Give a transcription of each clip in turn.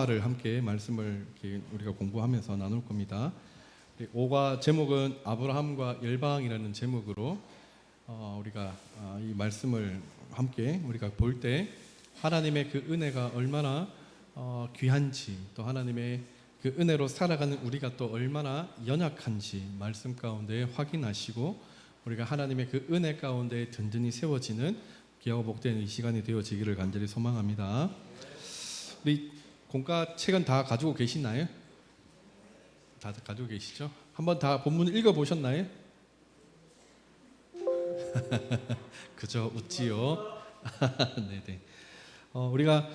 를 함께 말씀을 우리가 공부하면서 나눌 겁니다. 5과 제목은 아브라함과 열방이라는 제목으로 우리가 이 말씀을 함께 우리가 볼 때 하나님의 그 은혜가 얼마나 귀한지, 또 하나님의 그 은혜로 살아가는 우리가 또 얼마나 연약한지 말씀 가운데 확인하시고 우리가 하나님의 그 은혜 가운데 든든히 세워지는 귀하고 복된 이 시간이 되어지기를 간절히 소망합니다. 우리 공과 책은 다 가지고 계시나요? 다들 가지고 계시죠? 한번 다 본문 읽어보셨나요? 그저 웃지요. 네네. 우리가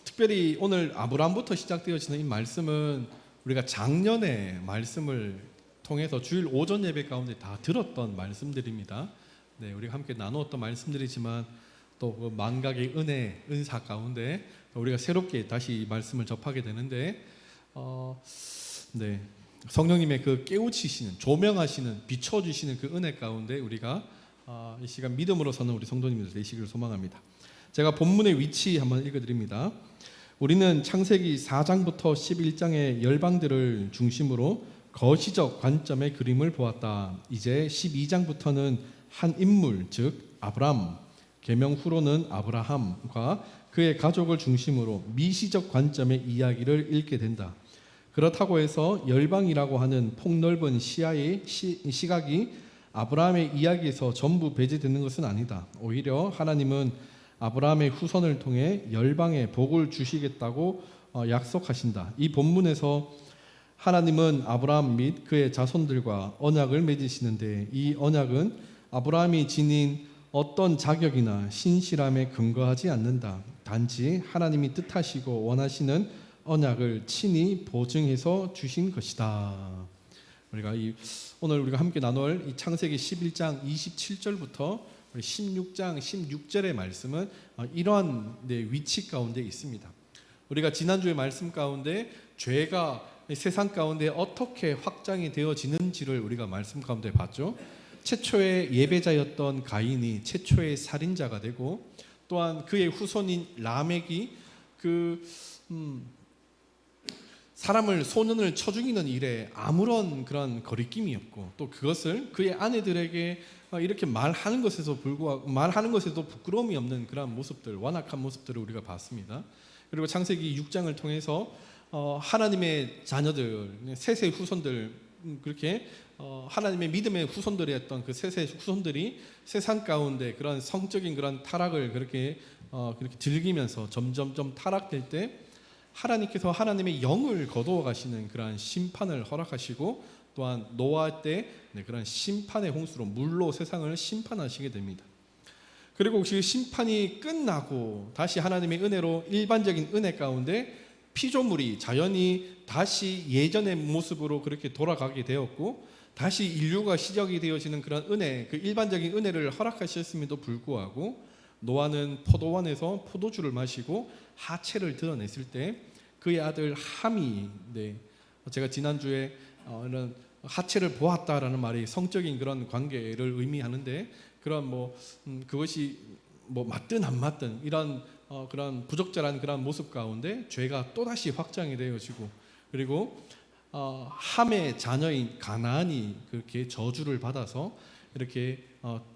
특별히 오늘 아브라함부터 시작되어지는 이 말씀은 우리가 작년에 말씀을 통해서 주일 오전 예배 가운데 다 들었던 말씀들입니다. 네, 우리가 함께 나누었던 말씀들이지만 또 그 망각의 은혜, 은사 가운데 우리가 새롭게 다시 말씀을 접하게 되는데, 네, 성령님의 그 깨우치시는, 조명하시는, 비춰주시는 그 은혜 가운데 우리가 이 시간 믿음으로 서는 우리 성도님들 되시기를 소망합니다. 제가 본문의 위치 한번 읽어드립니다. 우리는 창세기 4장부터 11장의 열방들을 중심으로 거시적 관점의 그림을 보았다. 이제 12장부터는 한 인물, 즉 아브람, 계명 후로는 아브라함과 그의 가족을 중심으로 미시적 관점의 이야기를 읽게 된다. 그렇다고 해서 열방이라고 하는 폭넓은 시야의 시각이 아브라함의 이야기에서 전부 배제되는 것은 아니다. 오히려 하나님은 아브라함의 후손을 통해 열방에 복을 주시겠다고 약속하신다. 이 본문에서 하나님은 아브라함 및 그의 자손들과 언약을 맺으시는데, 이 언약은 아브라함이 지닌 어떤 자격이나 신실함에 근거하지 않는다. 단지 하나님이 뜻하시고 원하시는 언약을 친히 보증해서 주신 것이다. 우리가 오늘 우리가 함께 나눌 이 창세기 11장 27절부터 16장 16절의 말씀은 이러한 위치 가운데 있습니다. 우리가 지난주의 말씀 가운데 죄가 세상 가운데 어떻게 확장이 되어지는지를 우리가 말씀 가운데 봤죠. 최초의 예배자였던 가인이 최초의 살인자가 되고, 또한 그의 후손인 라멕이 사람을 소년을 쳐 죽이는 일에 아무런 그런 거리낌이 없고, 또 그것을 그의 아내들에게 이렇게 말하는 것에도 불구하고 말하는 것에도 부끄러움이 없는 그런 모습들, 완악한 모습들을 우리가 봤습니다. 그리고 창세기 6장을 통해서 하나님의 자녀들, 셋의 후손들, 그렇게 하나님의 믿음의 후손들이었던 그 셋의 후손들이 세상 가운데 그런 성적인 그런 타락을 그렇게 즐기면서 점점점 타락될 때 하나님께서 하나님의 영을 거두어 가시는 그러한 심판을 허락하시고, 또한 노아 때 그런 심판의 홍수로 물로 세상을 심판하시게 됩니다. 그리고 그 심판이 끝나고 다시 하나님의 은혜로 일반적인 은혜 가운데 피조물이 자연이 다시 예전의 모습으로 그렇게 돌아가게 되었고, 다시 인류가 시작이 되어지는 그런 은혜, 그 일반적인 은혜를 허락하셨음에도 불구하고 노아는 포도원에서 포도주를 마시고 하체를 드러냈을 때 그의 아들 함이, 제가 지난주에 이런 하체를 보았다라는 말이 성적인 그런 관계를 의미하는데, 그런 그것이 맞든 안 맞든 이런 그런 부적절한 그런 모습 가운데 죄가 또다시 확장이 되어지고, 그리고 함의 자녀인 가나안이 그렇게 저주를 받아서 이렇게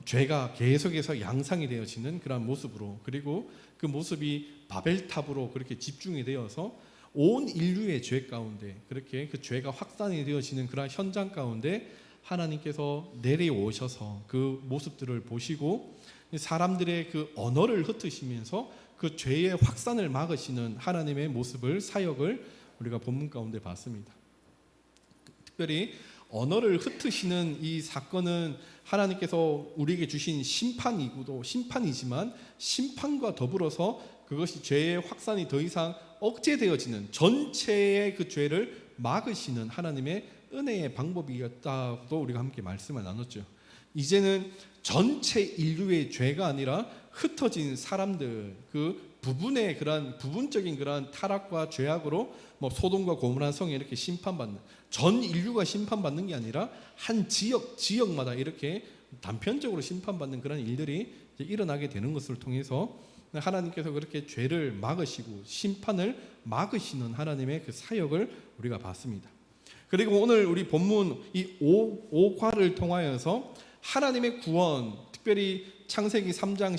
죄가 계속해서 양상이 되어지는 그런 모습으로, 그리고 그 모습이 바벨탑으로 그렇게 집중이 되어서 온 인류의 죄 가운데 그렇게 그 죄가 확산이 되어지는 그런 현장 가운데 하나님께서 내려오셔서 그 모습들을 보시고 사람들의 그 언어를 흩으시면서 그 죄의 확산을 막으시는 하나님의 모습을, 사역을 우리가 본문 가운데 봤습니다. 특별히 언어를 흩으시는 이 사건은 하나님께서 우리에게 주신 심판이지만 심판과 더불어서 그것이 죄의 확산이 더 이상 억제되어지는, 전체의 그 죄를 막으시는 하나님의 은혜의 방법이었다고 우리가 함께 말씀을 나눴죠. 이제는 전체 인류의 죄가 아니라 흩어진 사람들, 그 부분의 그런 부분적인 그런 타락과 죄악으로 소돔과 고모라 성에 이렇게 심판받는, 전 인류가 심판받는 게 아니라 한 지역마다 이렇게 단편적으로 심판받는 그런 일들이 일어나게 되는 것을 통해서 하나님께서 그렇게 죄를 막으시고 심판을 막으시는 하나님의 그 사역을 우리가 봤습니다. 그리고 오늘 우리 본문 이 5과를 통하여서 하나님의 구원, 특별히 창세기 3장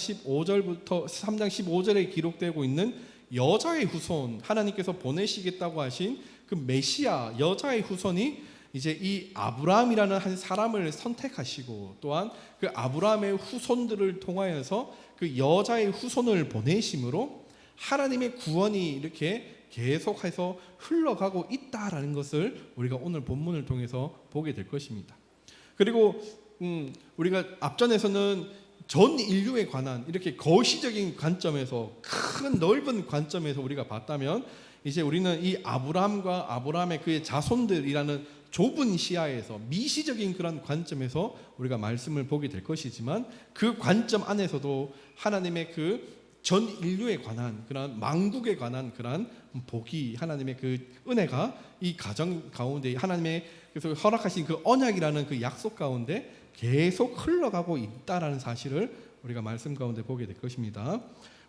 15절에 기록되고 있는 여자의 후손, 하나님께서 보내시겠다고 하신 그 메시아 여자의 후손이 이제 이 아브라함이라는 한 사람을 선택하시고, 또한 그 아브라함의 후손들을 통하여서 그 여자의 후손을 보내심으로 하나님의 구원이 이렇게 계속해서 흘러가고 있다라는 것을 우리가 오늘 본문을 통해서 보게 될 것입니다. 그리고 우리가 앞전에서는 전 인류에 관한 이렇게 거시적인 관점에서, 큰 넓은 관점에서 우리가 봤다면, 이제 우리는 이 아브라함과 아브라함의 그의 자손들이라는 좁은 시야에서, 미시적인 그런 관점에서 우리가 말씀을 보게 될 것이지만, 그 관점 안에서도 하나님의 그 전 인류에 관한 그런 만국에 관한 그런 복이, 하나님의 그 은혜가 이 가정 가운데 하나님의 그래서 허락하신 그 언약이라는 그 약속 가운데 계속 흘러가고 있다라는 사실을 우리가 말씀 가운데 보게 될 것입니다.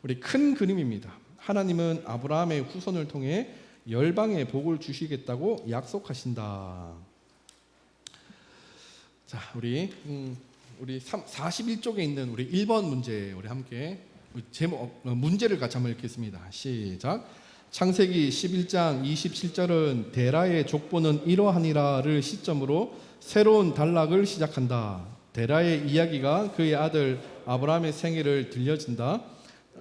우리 큰 그림입니다. 하나님은 아브라함의 후손을 통해 열방에 복을 주시겠다고 약속하신다. 자, 우리 41쪽에 있는 우리 1번 문제, 우리 함께 제목 문제를 같이 한번 읽겠습니다. 시작. 창세기 11장 27절은 데라의 족보는 이러하니라를 시점으로 새로운 단락을 시작한다. 데라의 이야기가 그의 아들 아브라함의 생애를 들려진다.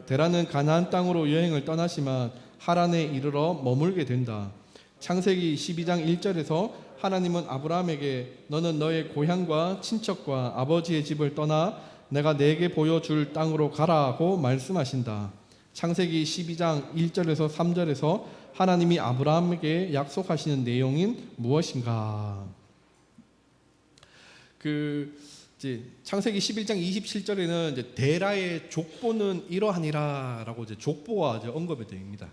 데라는 가나안 땅으로 여행을 떠나지만 하란에 이르러 머물게 된다. 창세기 12장 1절에서 하나님은 아브라함에게 너는 너의 고향과 친척과 아버지의 집을 떠나 내가 내게 보여줄 땅으로 가라고 말씀하신다. 창세기 12장 1절에서 3절에서 하나님이 아브라함에게 약속하시는 내용인 무엇인가? 이제 창세기 11장 27절에는 이제 데라의 족보는 이러하니라라고 이제 족보가 이제 언급이 됩니다.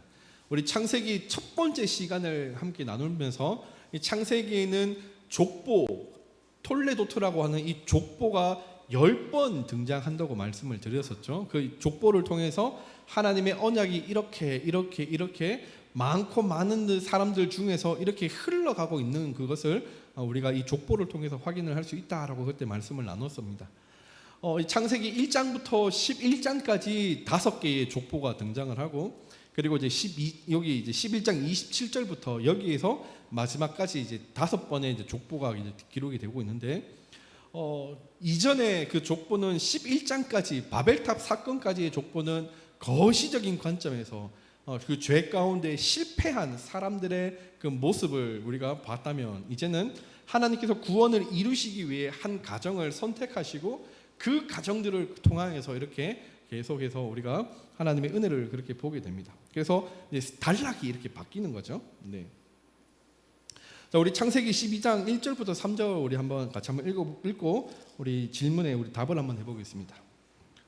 우리 창세기 첫 번째 시간을 함께 나누면서 이 창세기에는 족보, 톨레도트라고 하는 이 족보가 10번 등장한다고 말씀을 드렸었죠. 그 족보를 통해서 하나님의 언약이 이렇게 많고 많은 사람들 중에서 이렇게 흘러가고 있는 그것을 우리가 이 족보를 통해서 확인을 할 수 있다라고 그때 말씀을 나눴습니다. 창세기 1장부터 11장까지 5개의 족보가 등장을 하고, 그리고 이제 여기 이제 11장 27절부터 여기에서 마지막까지 이제 5번의 이제 족보가 이제 기록이 되고 있는데, 이전에 그 족보는 11장까지 바벨탑 사건까지의 족보는 거시적인 관점에서 그 죄 가운데 실패한 사람들의 그 모습을 우리가 봤다면, 이제는 하나님께서 구원을 이루시기 위해 한 가정을 선택하시고 그 가정들을 통하여서 이렇게 계속해서 우리가 하나님의 은혜를 그렇게 보게 됩니다. 그래서 이제 단락이 이렇게 바뀌는 거죠. 네. 자, 우리 창세기 12장 1절부터 3절 우리 한번 같이 한번 읽고 우리 질문에 우리 답을 한번 해보겠습니다.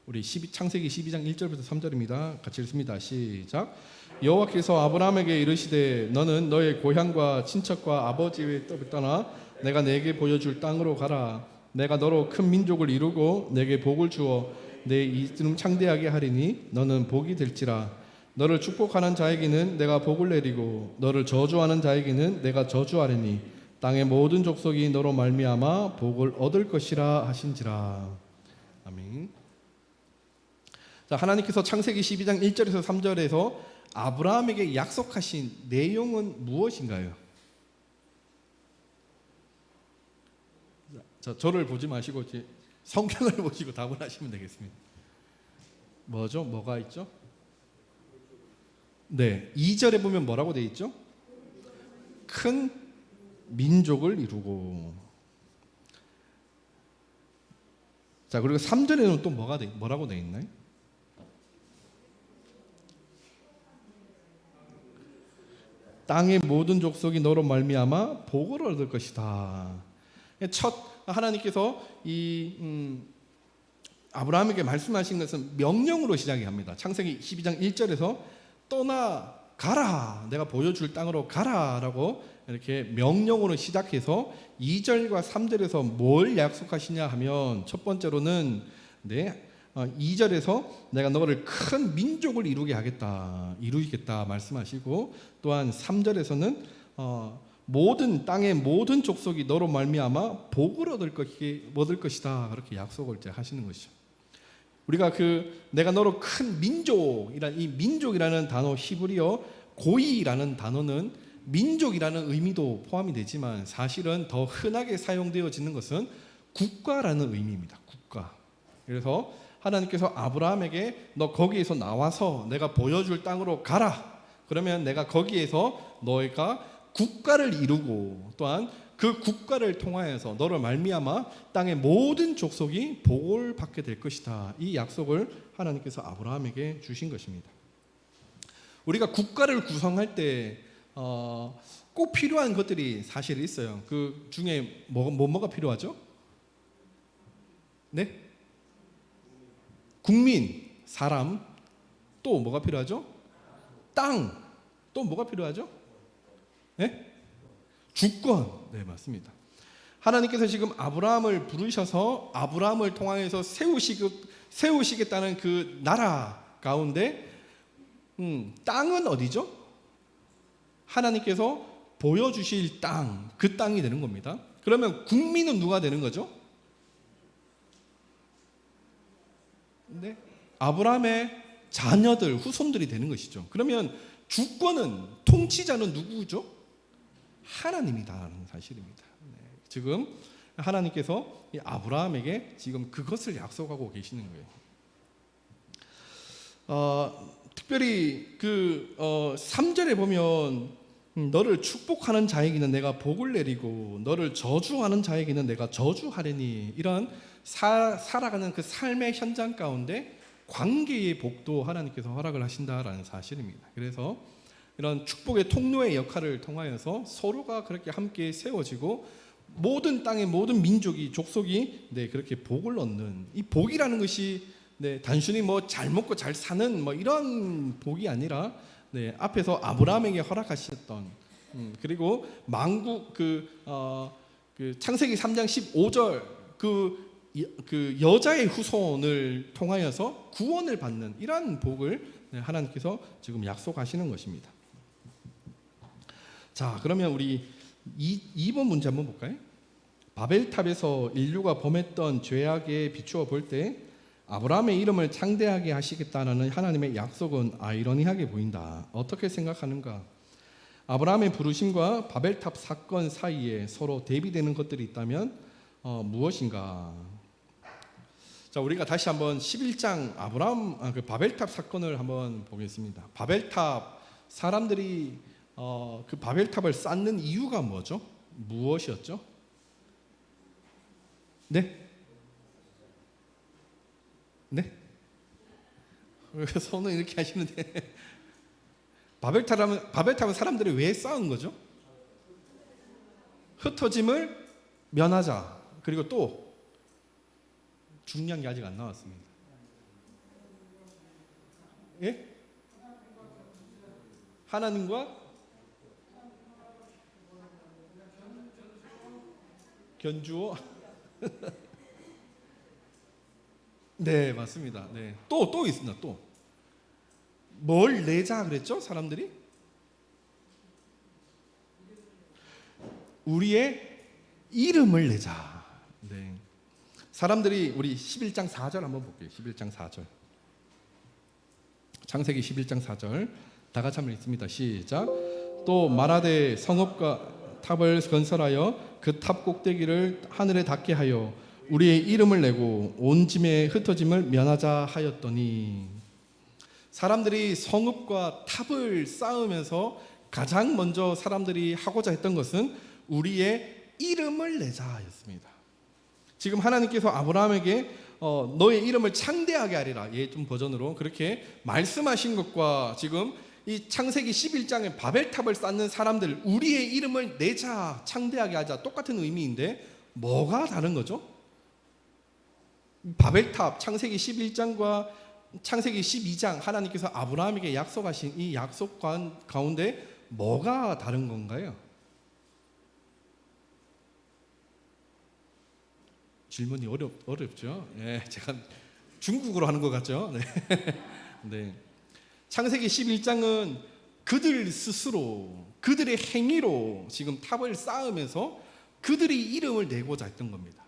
우리 창세기 12장 1절부터 3절입니다. 같이 읽습니다. 시작. 여호와께서 아브라함에게 이르시되 너는 너의 고향과 친척과 아버지의 떡을 떠나 내가 내게 보여줄 땅으로 가라. 내가 너로 큰 민족을 이루고 내게 복을 주어 내 이름 창대하게 하리니 너는 복이 될지라. 너를 축복하는 자에게는 내가 복을 내리고 너를 저주하는 자에게는 내가 저주하리니 땅의 모든 족속이 너로 말미암아 복을 얻을 것이라 하신지라. 아멘. 자, 하나님께서 창세기 12장 1절에서 3절에서 아브라함에게 약속하신 내용은 무엇인가요? 자, 저를 보지 마시고 성경을 보시고 답을 하시면 되겠습니다. 뭐죠? 뭐가 있죠? 네, 2절에 보면 뭐라고 돼 있죠? 큰 민족을 이루고. 자, 그리고 3절에는 또 뭐라고 돼 있나요? 땅의 모든 족속이 너로 말미암아 복을 얻을 것이다. 첫 하나님께서 이 아브라함에게 말씀하신 것은 명령으로 시작이 합니다. 창세기 12장 1절에서 떠나가라, 내가 보여줄 땅으로 가라라고 이렇게 명령으로 시작해서 2절과 3절에서 뭘 약속하시냐 하면, 첫 번째로는 2절에서 내가 너를 큰 민족을 이루겠다 말씀하시고, 또한 3절에서는 모든 땅의 모든 족속이 너로 말미암아 복을 얻을 것이다 그렇게 약속을 이제 하시는 것이죠. 우리가 내가 너로 큰 민족이란 이 민족이라는 단어, 히브리어 고이라는 단어는 민족이라는 의미도 포함이 되지만 사실은 더 흔하게 사용되어지는 것은 국가라는 의미입니다. 국가. 그래서 하나님께서 아브라함에게 너 거기에서 나와서 내가 보여줄 땅으로 가라. 그러면 내가 거기에서 너희가 국가를 이루고 또한 그 국가를 통하여서 너를 말미암아 땅의 모든 족속이 복을 받게 될 것이다. 이 약속을 하나님께서 아브라함에게 주신 것입니다. 우리가 국가를 구성할 때 꼭 필요한 것들이 사실 있어요. 그 중에 뭐가 필요하죠? 네? 국민, 사람, 또 뭐가 필요하죠? 땅, 또 뭐가 필요하죠? 네? 주권. 네, 맞습니다. 하나님께서 지금 아브라함을 부르셔서 아브라함을 통하여서 세우시겠다는 그 나라 가운데 땅은 어디죠? 하나님께서 보여주실 땅, 그 땅이 되는 겁니다. 그러면 국민은 누가 되는 거죠? 네, 아브라함의 자녀들, 후손들이 되는 것이죠. 그러면 주권은, 통치자는 누구죠? 하나님이다라는 사실입니다. 네, 지금 하나님께서 아브라함에게 지금 그것을 약속하고 계시는 거예요. 특별히 3절에 보면 너를 축복하는 자에게는 내가 복을 내리고 너를 저주하는 자에게는 내가 저주하리니, 이런 살아가는 그 삶의 현장 가운데 관계의 복도 하나님께서 허락을 하신다라는 사실입니다. 그래서 이런 축복의 통로의 역할을 통하여서 서로가 그렇게 함께 세워지고 모든 땅의 모든 민족이, 족속이 그렇게 복을 얻는, 이 복이라는 것이 단순히 잘 먹고 잘 사는 이런 복이 아니라 앞에서 아브라함에게 허락하셨던, 그리고 만국 창세기 3장 15절 그 여자의 후손을 통하여서 구원을 받는 이러한 복을 하나님께서 지금 약속하시는 것입니다. 자, 그러면 우리 2번 문제 한번 볼까요? 바벨탑에서 인류가 범했던 죄악에 비추어 볼 때 아브라함의 이름을 창대하게 하시겠다는 하나님의 약속은 아이러니하게 보인다. 어떻게 생각하는가? 아브라함의 부르심과 바벨탑 사건 사이에 서로 대비되는 것들이 있다면 무엇인가? 자, 우리가 다시 한번 11장 그 바벨탑 사건을 한번 보겠습니다. 바벨탑, 사람들이 그 바벨탑을 쌓는 이유가 뭐죠? 무엇이었죠? 네? 네? 손은 이렇게 하시는데 바벨탑은 사람들이 왜 쌓은 거죠? 흩어짐을 면하자. 그리고 또 중요한 게 아직 안 나왔습니다. 예? 하나님과 견주어. 네, 맞습니다. 네, 또 있습니다. 또 뭘 내자 그랬죠? 사람들이 우리의 이름을 내자. 네, 사람들이 우리 11장 4절 한번 볼게요. 11장 4절. 창세기 11장 4절 다 같이 한번 읽습니다. 시작. 또 말하되 성읍과 탑을 건설하여 그 탑 꼭대기를 하늘에 닿게 하여 우리의 이름을 내고 온 짐의 흩어짐을 면하자 하였더니, 사람들이 성읍과 탑을 쌓으면서 가장 먼저 사람들이 하고자 했던 것은 우리의 이름을 내자였습니다. 지금 하나님께서 아브라함에게 너의 이름을 창대하게 하리라, 좀 버전으로 그렇게 말씀하신 것과 지금 이 창세기 11장의 바벨탑을 쌓는 사람들, 우리의 이름을 내자, 창대하게 하자, 똑같은 의미인데 뭐가 다른 거죠? 바벨탑 창세기 11장과 창세기 12장 하나님께서 아브라함에게 약속하신 이 약속 가운데 뭐가 다른 건가요? 질문이 어렵죠? 예, 제가 중국어로 하는 것 같죠? 네. 네. 창세기 11장은 그들 스스로 그들의 행위로 지금 탑을 쌓으면서 그들이 이름을 내고자 했던 겁니다.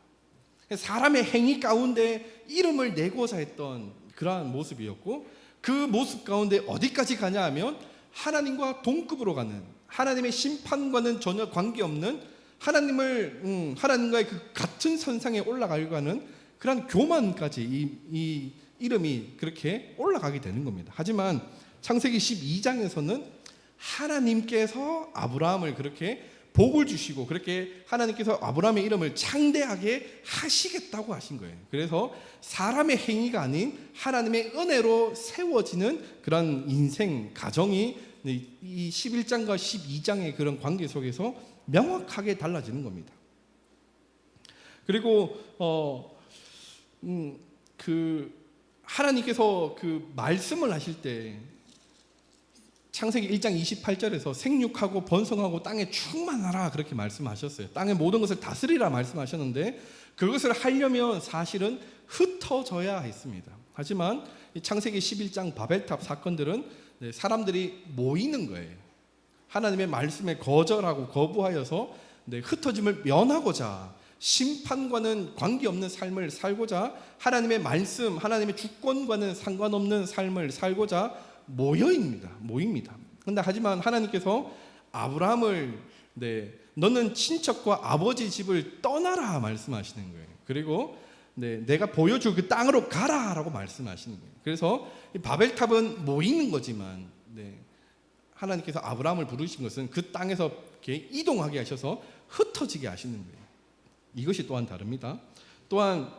사람의 행위 가운데 이름을 내고자 했던 그러한 모습이었고, 그 모습 가운데 어디까지 가냐 하면 하나님과 동급으로 가는, 하나님의 심판과는 전혀 관계없는 하나님과의 그 같은 선상에 올라가려고 하는 그런 교만까지 이 이름이 그렇게 올라가게 되는 겁니다. 하지만 창세기 12장에서는 하나님께서 아브라함을 그렇게 복을 주시고 그렇게 하나님께서 아브라함의 이름을 창대하게 하시겠다고 하신 거예요. 그래서 사람의 행위가 아닌 하나님의 은혜로 세워지는 그런 인생 가정이 이 11장과 12장의 그런 관계 속에서 명확하게 달라지는 겁니다. 그리고 하나님께서 그 말씀을 하실 때 창세기 1장 28절에서 생육하고 번성하고 땅에 충만하라 그렇게 말씀하셨어요. 땅의 모든 것을 다스리라 말씀하셨는데, 그것을 하려면 사실은 흩어져야 했습니다. 하지만 이 창세기 11장 바벨탑 사건들은 사람들이 모이는 거예요. 하나님의 말씀에 거절하고 거부하여서 흩어짐을 면하고자, 심판과는 관계없는 삶을 살고자, 하나님의 말씀, 하나님의 주권과는 상관없는 삶을 살고자 모입니다. 그런데 하지만 하나님께서 아브라함을 너는 친척과 아버지 집을 떠나라 말씀하시는 거예요. 그리고 내가 보여줄 그 땅으로 가라라고 말씀하시는 거예요. 그래서 이 바벨탑은 모이는 거지만 하나님께서 아브라함을 부르신 것은 그 땅에서 이렇게 이동하게 하셔서 흩어지게 하시는 거예요. 이것이 또한 다릅니다. 또한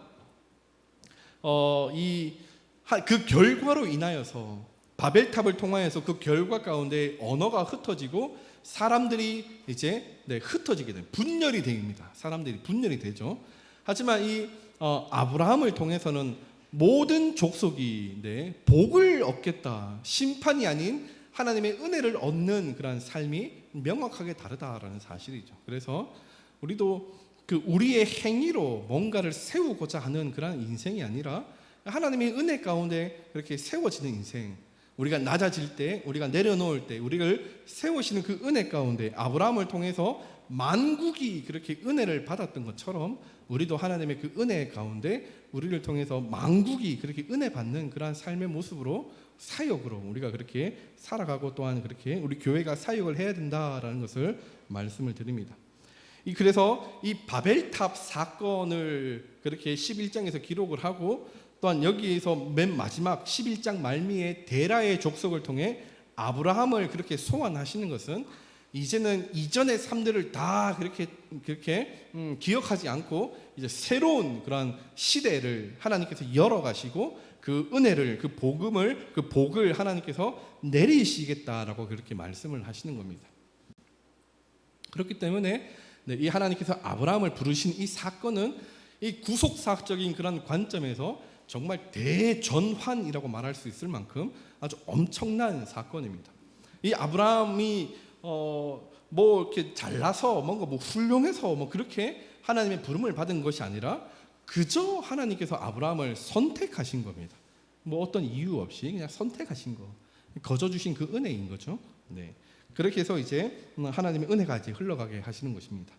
그 결과로 인하여서 바벨탑을 통하여서 그 결과 가운데 언어가 흩어지고 사람들이 이제 흩어지게 됩니다. 분열이 됩니다. 사람들이 분열이 되죠. 하지만 이 아브라함을 통해서는 모든 족속이 복을 얻겠다, 심판이 아닌 하나님의 은혜를 얻는 그런 삶이 명확하게 다르다라는 사실이죠. 그래서 우리도 우리의 행위로 뭔가를 세우고자 하는 그런 인생이 아니라 하나님의 은혜 가운데 그렇게 세워지는 인생, 우리가 낮아질 때, 우리가 내려놓을 때 우리를 세우시는 그 은혜 가운데 아브라함을 통해서 만국이 그렇게 은혜를 받았던 것처럼 우리도 하나님의 그 은혜 가운데 우리를 통해서 만국이 그렇게 은혜 받는 그러한 삶의 모습으로, 사역으로 우리가 그렇게 살아가고 또한 그렇게 우리 교회가 사역을 해야 된다라는 것을 말씀을 드립니다. 그래서 이 바벨탑 사건을 그렇게 11장에서 기록을 하고, 또한 여기에서 맨 마지막 11장 말미에 데라의 족속을 통해 아브라함을 그렇게 소환하시는 것은 이제는 이전의 삶들을 다 그렇게 기억하지 않고 이제 새로운 그런 시대를 하나님께서 열어가시고 그 은혜를, 그 복을 하나님께서 내리시겠다라고 그렇게 말씀을 하시는 겁니다. 그렇기 때문에 이 하나님께서 아브라함을 부르신 이 사건은 이 구속사적인 그런 관점에서 정말 대전환이라고 말할 수 있을 만큼 아주 엄청난 사건입니다. 이 아브라함이 이렇게 잘나서 뭔가 훌륭해서 그렇게 하나님의 부름을 받은 것이 아니라 그저 하나님께서 아브라함을 선택하신 겁니다. 어떤 이유 없이 그냥 선택하신 거, 거저 주신 그 은혜인 거죠. 그렇게 해서 이제 하나님의 은혜가 이제 흘러가게 하시는 것입니다.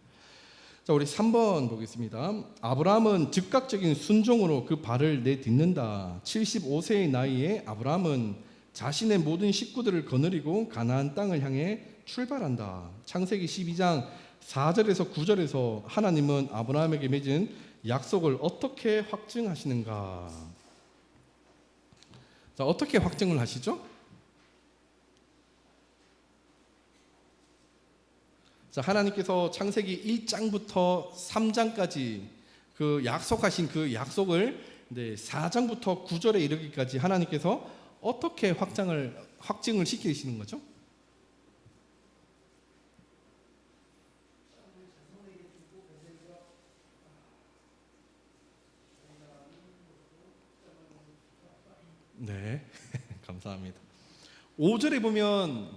자, 우리 3번 보겠습니다. 아브라함은 즉각적인 순종으로 그 발을 내딛는다. 75세의 나이에 아브라함은 자신의 모든 식구들을 거느리고 가나안 땅을 향해 출발한다. 창세기 12장 4절에서 9절에서 하나님은 아브라함에게 맺은 약속을 어떻게 확증하시는가? 자, 어떻게 확증을 하시죠? 자, 하나님께서 창세기 1장부터 3장까지 그 약속하신 그 약속을 4장부터 9절에 이르기까지 하나님께서 어떻게 확증을 시키시는 거죠? 네, 감사합니다. 5절에 보면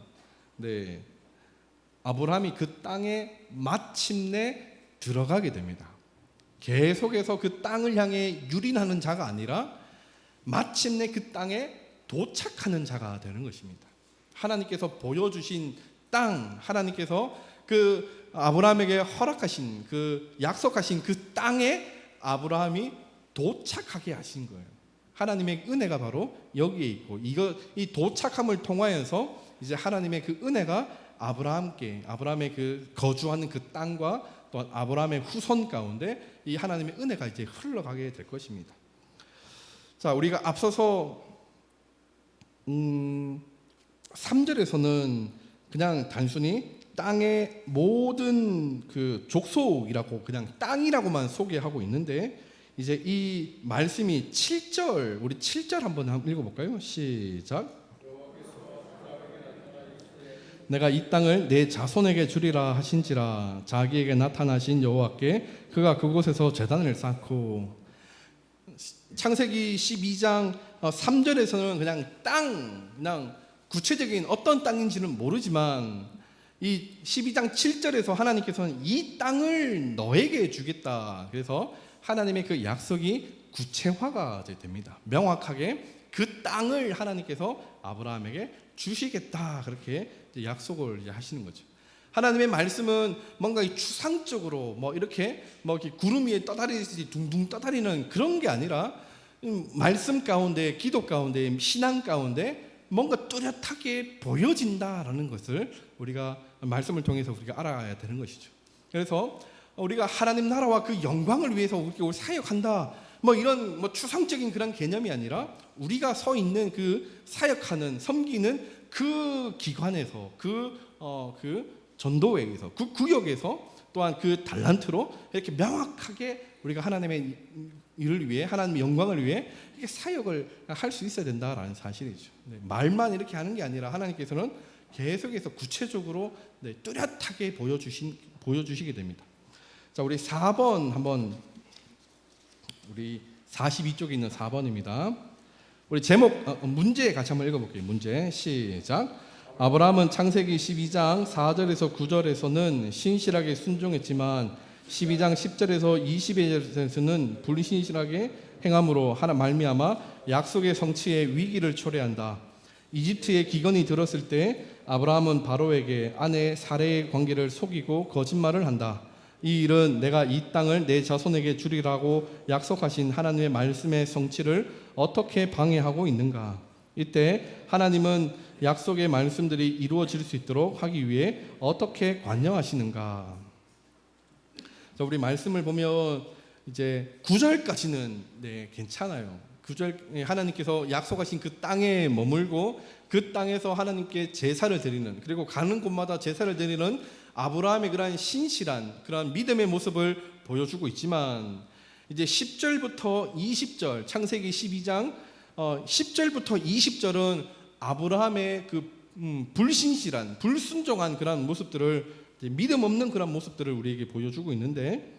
아브라함이 그 땅에 마침내 들어가게 됩니다. 계속해서 그 땅을 향해 유린하는 자가 아니라 마침내 그 땅에 도착하는 자가 되는 것입니다. 하나님께서 보여주신 땅, 하나님께서 그 아브라함에게 허락하신 그 약속하신 그 땅에 아브라함이 도착하게 하신 거예요. 하나님의 은혜가 바로 여기에 있고, 이 도착함을 통하여서 이제 하나님의 그 은혜가 아브라함의 그 거주하는 그 땅과 또 아브라함의 후손 가운데 이 하나님의 은혜가 이제 흘러가게 될 것입니다. 자, 우리가 앞서서 3절에서는 그냥 단순히 땅의 모든 그 족속이라고 그냥 땅이라고만 소개하고 있는데, 이제 이 말씀이 7절, 우리 7절 한번 읽어볼까요? 시작. 내가 이 땅을 내 자손에게 주리라 하신지라. 자기에게 나타나신 여호와께 그가 그곳에서 제단을 쌓고. 창세기 12장 3절에서는 그냥 구체적인 어떤 땅인지는 모르지만, 이 12장 7절에서 하나님께서는 이 땅을 너에게 주겠다. 그래서 하나님의 그 약속이 구체화가 됩니다. 명확하게 그 땅을 하나님께서 아브라함에게 주시겠다, 그렇게 약속을 하시는 거죠. 하나님의 말씀은 뭔가 추상적으로 이렇게 구름 위에 떠다리듯이 둥둥 떠다니는 그런 게 아니라, 말씀 가운데, 기도 가운데, 신앙 가운데 뭔가 뚜렷하게 보여진다라는 것을 우리가 말씀을 통해서 우리가 알아야 되는 것이죠. 그래서 우리가 하나님 나라와 그 영광을 위해서 우리가 사역한다, 이런 추상적인 그런 개념이 아니라, 우리가 서 있는 그 사역하는, 섬기는 그 기관에서, 그 전도회에서, 그 구역에서, 또한 그 달란트로 이렇게 명확하게 우리가 하나님의 일을 위해, 하나님의 영광을 위해 이렇게 사역을 할 수 있어야 된다라는 사실이죠. 말만 이렇게 하는 게 아니라 하나님께서는 계속해서 구체적으로 뚜렷하게 보여주시게 됩니다. 자, 우리 4번 한번, 우리 42쪽에 있는 4번입니다. 우리 제목, 문제 같이 한번 읽어볼게요. 문제 시작. 아브라함은 창세기 12장 4절에서 9절에서는 신실하게 순종했지만 12장 10절에서 20절에서는 불신실하게 행함으로 하나 말미암아 약속의 성취에 위기를 초래한다. 이집트의 기근이 들었을 때 아브라함은 바로에게 아내 사레의 관계를 속이고 거짓말을 한다. 이 일은 내가 이 땅을 내 자손에게 주리라고 약속하신 하나님의 말씀의 성취를 어떻게 방해하고 있는가? 이때 하나님은 약속의 말씀들이 이루어질 수 있도록 하기 위해 어떻게 관여하시는가? 자, 우리 말씀을 보면 이제 9절까지는 괜찮아요. 9절, 하나님께서 약속하신 그 땅에 머물고 그 땅에서 하나님께 제사를 드리는, 그리고 가는 곳마다 제사를 드리는 아브라함의 그러한 신실한 그러한 믿음의 모습을 보여주고 있지만, 이제 10절부터 20절, 창세기 12장 10절부터 20절은 아브라함의 그 불신실한, 불순종한 그런 모습들을, 믿음 없는 그런 모습들을 우리에게 보여주고 있는데,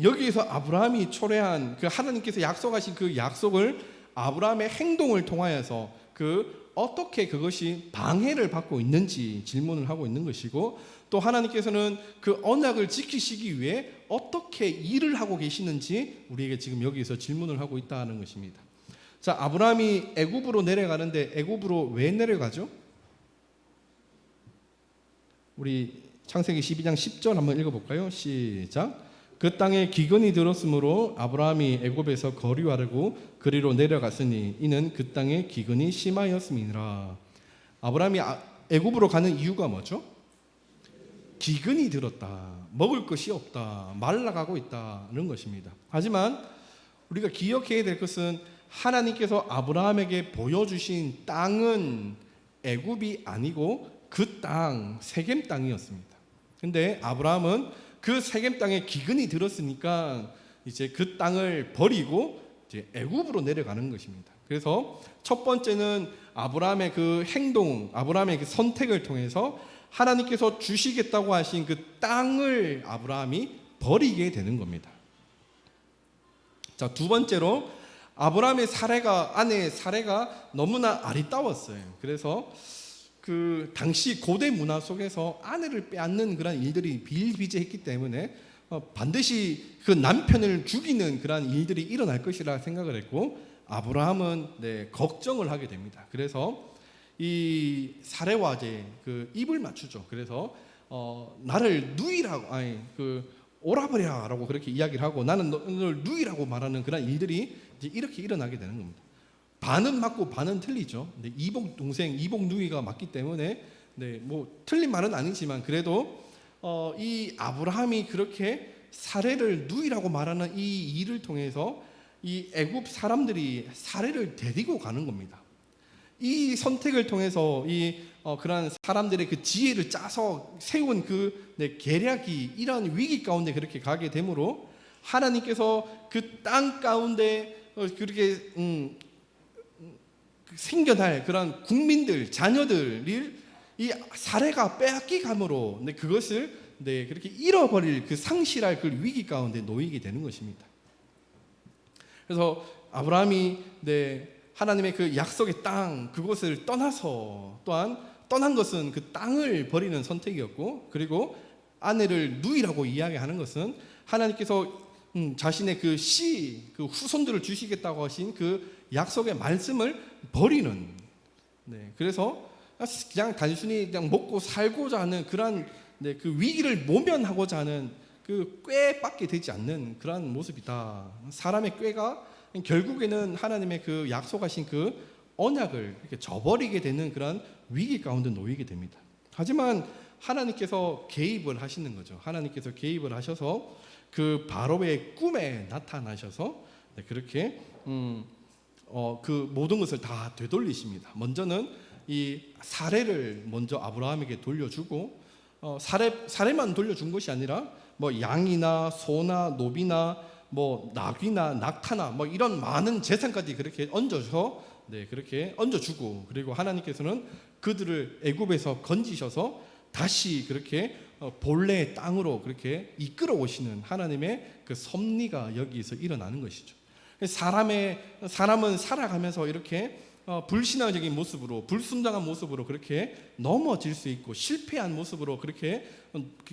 여기에서 아브라함이 초래한 그 하나님께서 약속하신 그 약속을 아브라함의 행동을 통하여서 어떻게 그것이 방해를 받고 있는지 질문을 하고 있는 것이고, 또 하나님께서는 그 언약을 지키시기 위해 어떻게 일을 하고 계시는지 우리에게 지금 여기서 질문을 하고 있다는 것입니다. 자, 아브라함이 애굽으로 내려가는데 애굽으로 왜 내려가죠? 우리 창세기 12장 10절 한번 읽어볼까요? 시작. 그 땅에 기근이 들었으므로 아브라함이 애굽에서 거류하려고 그리로 내려갔으니 이는 그 땅에 기근이 심하였음이니라. 아브라함이 애굽으로 가는 이유가 뭐죠? 기근이 들었다, 먹을 것이 없다, 말라가고 있다는 것입니다. 하지만 우리가 기억해야 될 것은 하나님께서 아브라함에게 보여주신 땅은 애굽이 아니고 그 땅, 세겜 땅이었습니다. 근데 아브라함은 그 세겜 땅에 기근이 들었으니까 이제 그 땅을 버리고 이제 애굽으로 내려가는 것입니다. 그래서 첫 번째는 아브라함의 그 행동, 아브라함의 그 선택을 통해서 하나님께서 주시겠다고 하신 그 땅을 아브라함이 버리게 되는 겁니다. 자, 두 번째로 아브라함의 아내의 사례가 너무나 아리따웠어요. 그래서 그 당시 고대 문화 속에서 아내를 빼앗는 그런 일들이 비일비재했기 때문에 반드시 그 남편을 죽이는 그런 일들이 일어날 것이라 생각을 했고, 아브라함은 걱정을 하게 됩니다. 그래서 이 사레와 이제 그 입을 맞추죠. 그래서 나를 누이라고 오라버려라고 그렇게 이야기를 하고 나는 너를 누이라고 말하는 그런 일들이 이제 이렇게 일어나게 되는 겁니다. 반은 맞고 반은 틀리죠. 이복 동생, 이복 누이가 맞기 때문에 뭐 틀린 말은 아니지만 그래도 이 아브라함이 그렇게 사레를 누이라고 말하는 이 일을 통해서 이 애굽 사람들이 사레를 데리고 가는 겁니다. 이 선택을 통해서 그러한 사람들의 그 지혜를 짜서 세운 그 계략이 이러한 위기 가운데 그렇게 가게 되므로 하나님께서 그 땅 가운데 그렇게 생겨날 그런 국민들, 자녀들을 이 사례가 빼앗기 감으로 그것을 그렇게 잃어버릴 그 상실할 그 위기 가운데 놓이게 되는 것입니다. 그래서 아브라함이 하나님의 그 약속의 땅 그곳을 떠나서 또한 떠난 것은 그 땅을 버리는 선택이었고, 그리고 아내를 누이라고 이야기하는 것은 하나님께서 자신의 그 후손들을 주시겠다고 하신 그 약속의 말씀을 버리는, 그래서 그냥 단순히 그냥 먹고 살고자 하는 그런 그 위기를 모면하고자 하는 그 꾀밖에 되지 않는 그런 모습이다. 사람의 꾀가 결국에는 하나님의 그 약속하신 그 언약을 이렇게 저버리게 되는 그런 위기 가운데 놓이게 됩니다. 하지만 하나님께서 개입을 하시는 거죠. 하나님께서 개입을 하셔서 그 바로의 꿈에 나타나셔서 그렇게 그 모든 것을 다 되돌리십니다. 먼저는 이 사례를 먼저 아브라함에게 돌려주고 사례만 돌려준 것이 아니라 뭐 양이나 소나 노비나 뭐 나귀나 낙타나 뭐 이런 많은 재산까지 그렇게 얹어서 그렇게 얹어주고, 그리고 하나님께서는 그들을 애굽에서 건지셔서 다시 그렇게 본래의 땅으로 그렇게 이끌어 오시는 하나님의 그 섭리가 여기서 일어나는 것이죠. 사람은 살아가면서 이렇게 불신앙적인 모습으로, 불순종한 모습으로 그렇게 넘어질 수 있고 실패한 모습으로 그렇게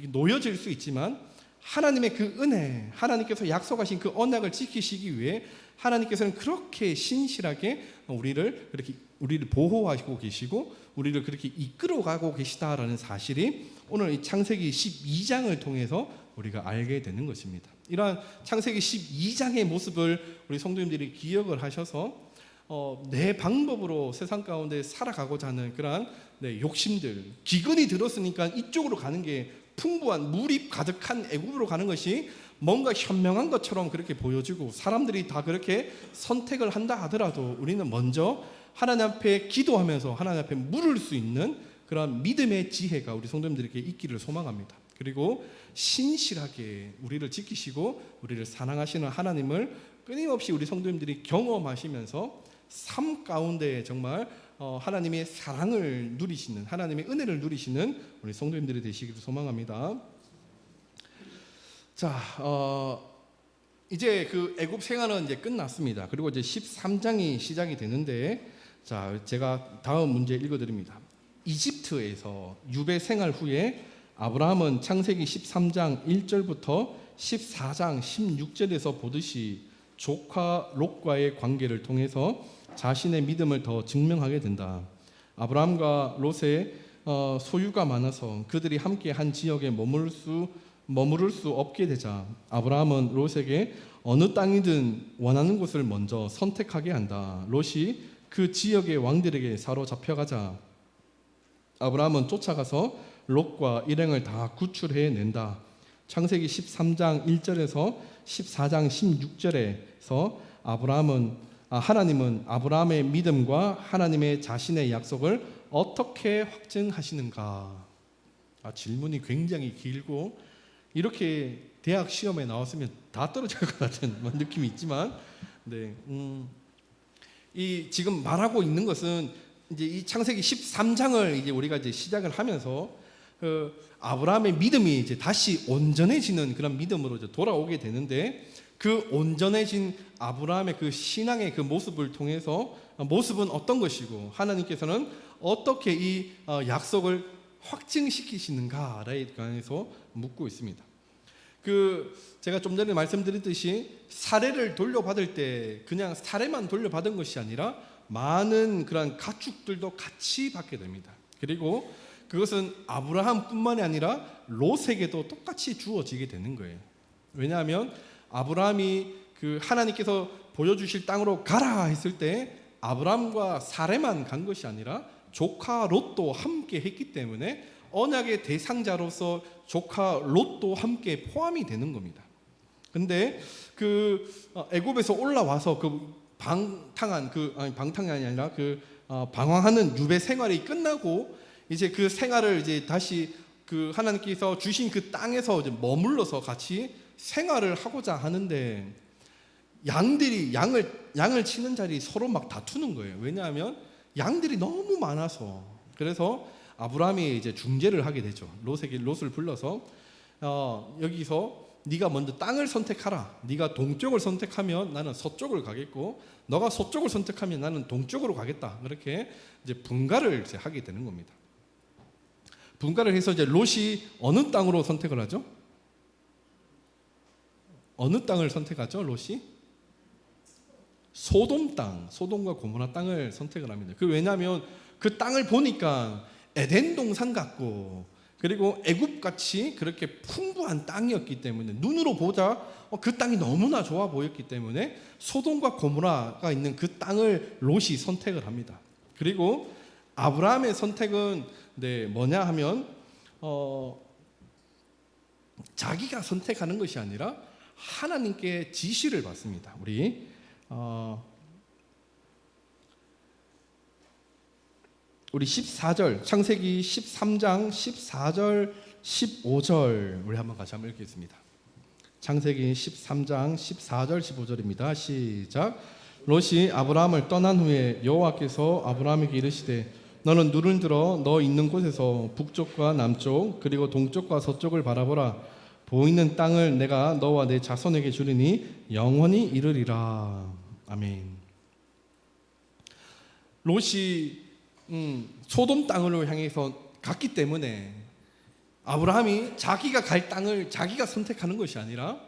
놓여질 수 있지만, 하나님의 그 은혜, 하나님께서 약속하신 그 언약을 지키시기 위해 하나님께서는 그렇게 신실하게 우리를 보호하시고 계시고 우리를 그렇게 이끌어가고 계시다라는 사실이 오늘 이 창세기 12장을 통해서 우리가 알게 되는 것입니다. 이러한 창세기 12장의 모습을 우리 성도님들이 기억을 하셔서 내 방법으로 세상 가운데 살아가고자 하는 그러한 욕심들, 기근이 들었으니까 이쪽으로 가는 게, 풍부한 물이 가득한 애굽으로 가는 것이 뭔가 현명한 것처럼 그렇게 보여지고 사람들이 다 그렇게 선택을 한다 하더라도 우리는 먼저 하나님 앞에 기도하면서 하나님 앞에 물을 수 있는 그런 믿음의 지혜가 우리 성도님들에게 있기를 소망합니다. 그리고 신실하게 우리를 지키시고 우리를 사랑하시는 하나님을 끊임없이 우리 성도님들이 경험하시면서 삶 가운데 정말 하나님의 사랑을 누리시는, 하나님의 은혜를 누리시는 우리 성도님들이 되시기를 소망합니다. 자, 이제 그 애굽 생활은 이제 끝났습니다. 그리고 이제 13장이 시작이 되는데, 자, 제가 다음 문제 읽어드립니다. 이집트에서 유배 생활 후에 아브라함은 창세기 13장 1절부터 14장 16절에서 보듯이 조카 롯과의 관계를 통해서 자신의 믿음을 더 증명하게 된다. 아브라함과 롯의 소유가 많아서 그들이 함께 한 지역에 머무를 수 없게 되자 아브라함은 롯에게 어느 땅이든 원하는 곳을 먼저 선택하게 한다. 롯이 그 지역의 왕들에게 사로잡혀가자 아브라함은 쫓아가서 롯과 일행을 다 구출해낸다. 창세기 13장 1절에서 14장 16절에서 하나님은 아브라함의 믿음과 하나님의 자신의 약속을 어떻게 확증하시는가? 질문이 굉장히 길고 이렇게 대학 시험에 나왔으면 다 떨어질 것 같은 느낌이 있지만, 이 지금 말하고 있는 것은 이제 이 창세기 13장을 이제 우리가 이제 시작을 하면서 아브라함의 믿음이 이제 다시 온전해지는 그런 믿음으로 이제 돌아오게 되는데, 그 온전해진 아브라함의 그 신앙의 그 모습을 통해서 모습은 어떤 것이고 하나님께서는 어떻게 이 약속을 확증시키시는가에 관해서 묻고 있습니다. 제가 좀 전에 말씀드렸듯이 사례를 돌려받을 때 그냥 사례만 돌려받은 것이 아니라 많은 그런 가축들도 같이 받게 됩니다. 그리고 그것은 아브라함뿐만이 아니라 롯에게도 똑같이 주어지게 되는 거예요. 왜냐하면 아브라함이 하나님께서 보여주실 땅으로 가라 했을 때 아브라함과 사례만 간 것이 아니라 조카 롯도 함께 했기 때문에 언약의 대상자로서 조카 롯도 함께 포함이 되는 겁니다. 근데 애굽에서 올라와서 방탕이 아니라 방황하는 유배 생활이 끝나고 이제 그 생활을 이제 다시 하나님께서 주신 그 땅에서 이제 머물러서 같이 생활을 하고자 하는데 양들이 양을 치는 자리 서로 막 다투는 거예요. 왜냐하면 양들이 너무 많아서. 그래서 아브라함이 이제 중재를 하게 되죠. 롯을 불러서 여기서 네가 먼저 땅을 선택하라. 네가 동쪽을 선택하면 나는 서쪽을 가겠고, 너가 서쪽을 선택하면 나는 동쪽으로 가겠다. 그렇게 이제 분가를 이제 하게 되는 겁니다. 분가를 해서 이제 롯이 어느 땅으로 선택을 하죠? 어느 땅을 선택하죠? 롯이 소돔 땅, 소돔과 고모라 땅을 선택을 합니다. 왜냐하면 그 땅을 보니까 에덴 동산 같고, 그리고 애굽 같이 그렇게 풍부한 땅이었기 때문에 눈으로 보자 그 땅이 너무나 좋아 보였기 때문에 소돔과 고모라가 있는 그 땅을 롯이 선택을 합니다. 그리고 아브라함의 선택은 뭐냐 하면 자기가 선택하는 것이 아니라 하나님께 지시를 받습니다. 우리 14절, 창세기 13장 14절 15절 우리 한번 같이 한번 읽겠습니다. 창세기 13장 14절 15절입니다. 시작. 롯이 아브라함을 떠난 후에 여호와께서 아브라함에게 이르시되 너는 눈을 들어 너 있는 곳에서 북쪽과 남쪽 그리고 동쪽과 서쪽을 바라보라. 보이는 땅을 내가 너와 내 자손에게 주리니 영원히 이르리라. 아멘. 롯이 소돔 땅으로 향해서 갔기 때문에 아브라함이 자기가 갈 땅을 자기가 선택하는 것이 아니라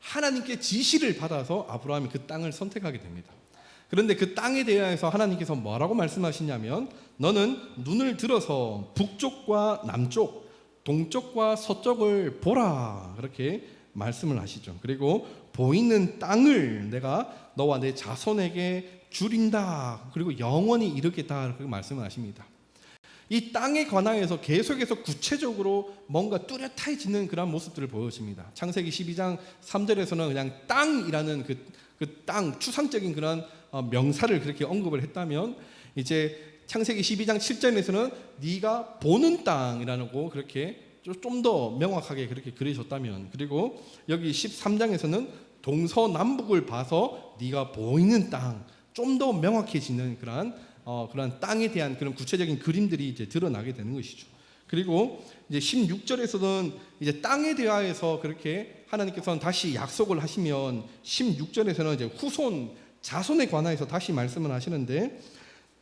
하나님께 지시를 받아서 아브라함이 그 땅을 선택하게 됩니다. 그런데 그 땅에 대해서 하나님께서 뭐라고 말씀하시냐면 너는 눈을 들어서 북쪽과 남쪽, 동쪽과 서쪽을 보라. 그렇게 말씀을 하시죠. 그리고 보이는 땅을 내가 너와 내 자손에게 주린다. 그리고 영원히 이르겠다. 그렇게 말씀을 하십니다. 이 땅에 관하여서 계속해서 구체적으로 뭔가 뚜렷해지는 그런 모습들을 보여줍니다. 창세기 12장 3절에서는 그냥 땅이라는 그 땅, 추상적인 그런 명사를 그렇게 언급을 했다면, 이제 창세기 12장 7절에서는 네가 보는 땅이라는 거 그렇게 좀 더 명확하게 그렇게 그려줬다면, 그리고 여기 13장에서는 동서남북을 봐서 네가 보이는 땅, 좀 더 명확해지는 그런 땅에 대한 그런 구체적인 그림들이 이제 드러나게 되는 것이죠. 그리고 이제 16절에서는 이제 땅에 대하여서 그렇게 하나님께서는 다시 약속을 하시면 16절에서는 이제 후손 자손에 관하여서 다시 말씀을 하시는데